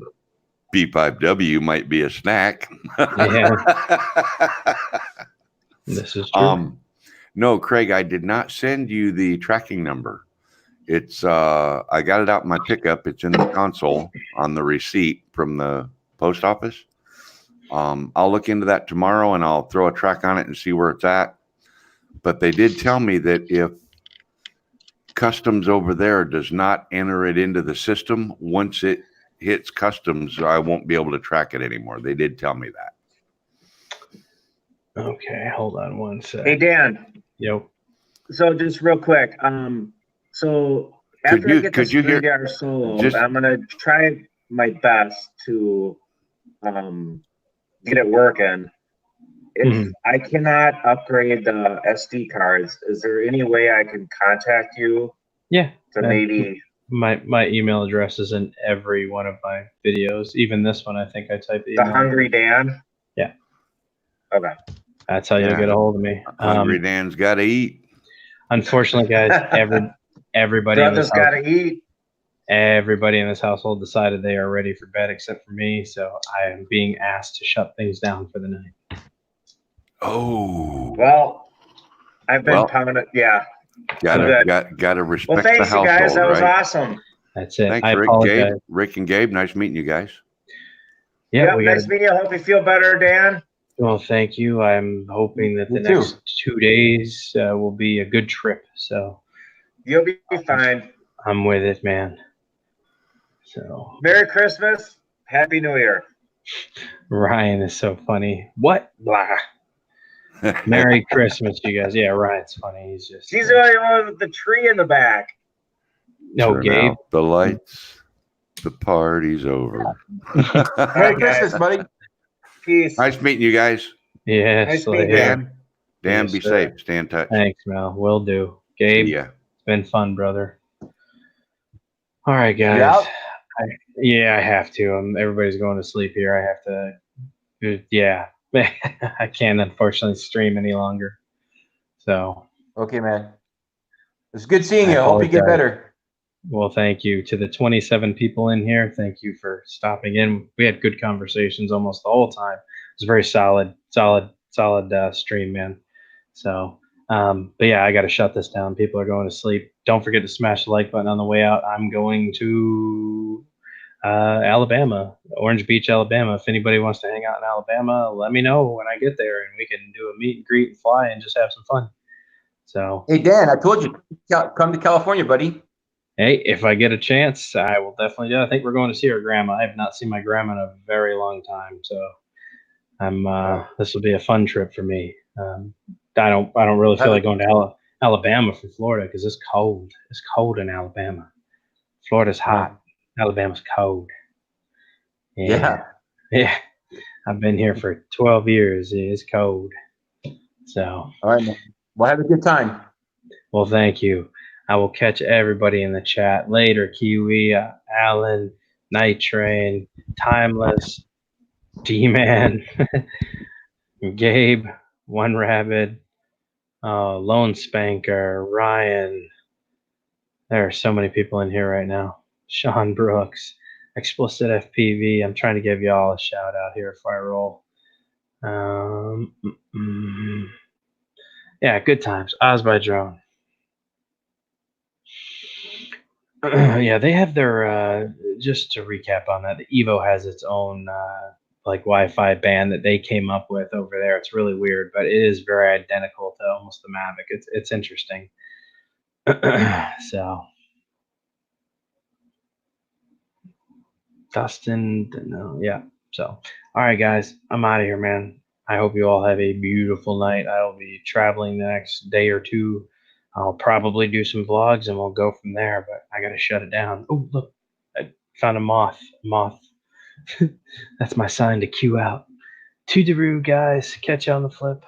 B5W might be a snack. Yeah. This is true. No, Craig, I did not send you the tracking number. It's I got it out in my pickup. It's in the console on the receipt from the post office. I'll look into that tomorrow and I'll throw a track on it and see where it's at. But they did tell me that if customs over there does not enter it into the system, once it hits customs, I won't be able to track it anymore. They did tell me that. Okay, hold on one sec. Hey, Dan. Yo. So just real quick, so after I get this 3DR Solo, I'm gonna try my best to get it working. If I cannot upgrade the SD cards, is there any way I can contact you? Yeah. To maybe my email address is in every one of my videos. Even this one, I think I typed the Hungry Dan. Yeah. Okay. That's how you'll get a hold of me. Hungry Dan's got to eat. Unfortunately, guys, everybody in this got to eat. Everybody in this household decided they are ready for bed except for me, so I am being asked to shut things down for the night. Oh. Well, I've been pounding it. Yeah. Gotta respect the household. Well, thanks, you guys. That was right? awesome. That's it. Thanks, I Rick, apologize. Rick and Gabe. Nice meeting you guys. Yeah, nice meeting you. I hope you feel better, Dan. Well, thank you. I'm hoping that the next 2 days will be a good trip. So you'll be fine. I'm with it, man. So Merry Christmas, Happy New Year. Ryan is so funny. What? Blah. Merry Christmas, you guys. Yeah, Ryan's funny. He's the only one with the tree in the back. No, Gabe. The lights. The party's over. Merry Christmas, buddy. Peace. Nice meeting you guys. Yeah. Nice meeting you. Dan, be safe. Stay in touch. Thanks, Mel. Will do. Gabe. Yeah. It's been fun, brother. All right, guys. I have to. Everybody's going to sleep here. I have to. Yeah. I can't unfortunately stream any longer. So. Okay, man. It's good seeing you. I hope you get better. Well, thank you to the 27 people in here. Thank you for stopping in. We had good conversations almost the whole time. It was a very solid stream, man. So, but yeah, I got to shut this down. People are going to sleep. Don't forget to smash the like button on the way out. I'm going to Alabama, Orange Beach, Alabama. If anybody wants to hang out in Alabama, let me know when I get there, and we can do a meet and greet and fly and just have some fun. So, hey, Dan, I told you, come to California, buddy. Hey, if I get a chance, I will definitely do. I think we're going to see our grandma. I have not seen my grandma in a very long time, so this will be a fun trip for me. I don't really feel like going to Alabama from Florida because it's cold. It's cold in Alabama. Florida's hot. Alabama's cold. Yeah. I've been here for 12 years. It's cold. So. All right, man. Well, have a good time. Well, thank you. I will catch everybody in the chat later. Kiwi, Alan, Night Train, Timeless, D-Man, Gabe, One Rabbit, Lone Spanker, Ryan. There are so many people in here right now. Sean Brooks, Explicit FPV. I'm trying to give you all a shout out here before I roll. Yeah, good times. Oz by Drone. Yeah, they have their just to recap on that, the Evo has its own like Wi-Fi band that they came up with over there. It's really weird, but it is very identical to almost the Mavic. It's interesting. So Dustin, no, yeah. So, all right, guys, I'm out of here, man. I hope you all have a beautiful night. I'll be traveling the next day or two. I'll probably do some vlogs and we'll go from there, but I got to shut it down. Oh, look, I found a moth. That's my sign to cue out. Toodaloo, guys. Catch you on the flip.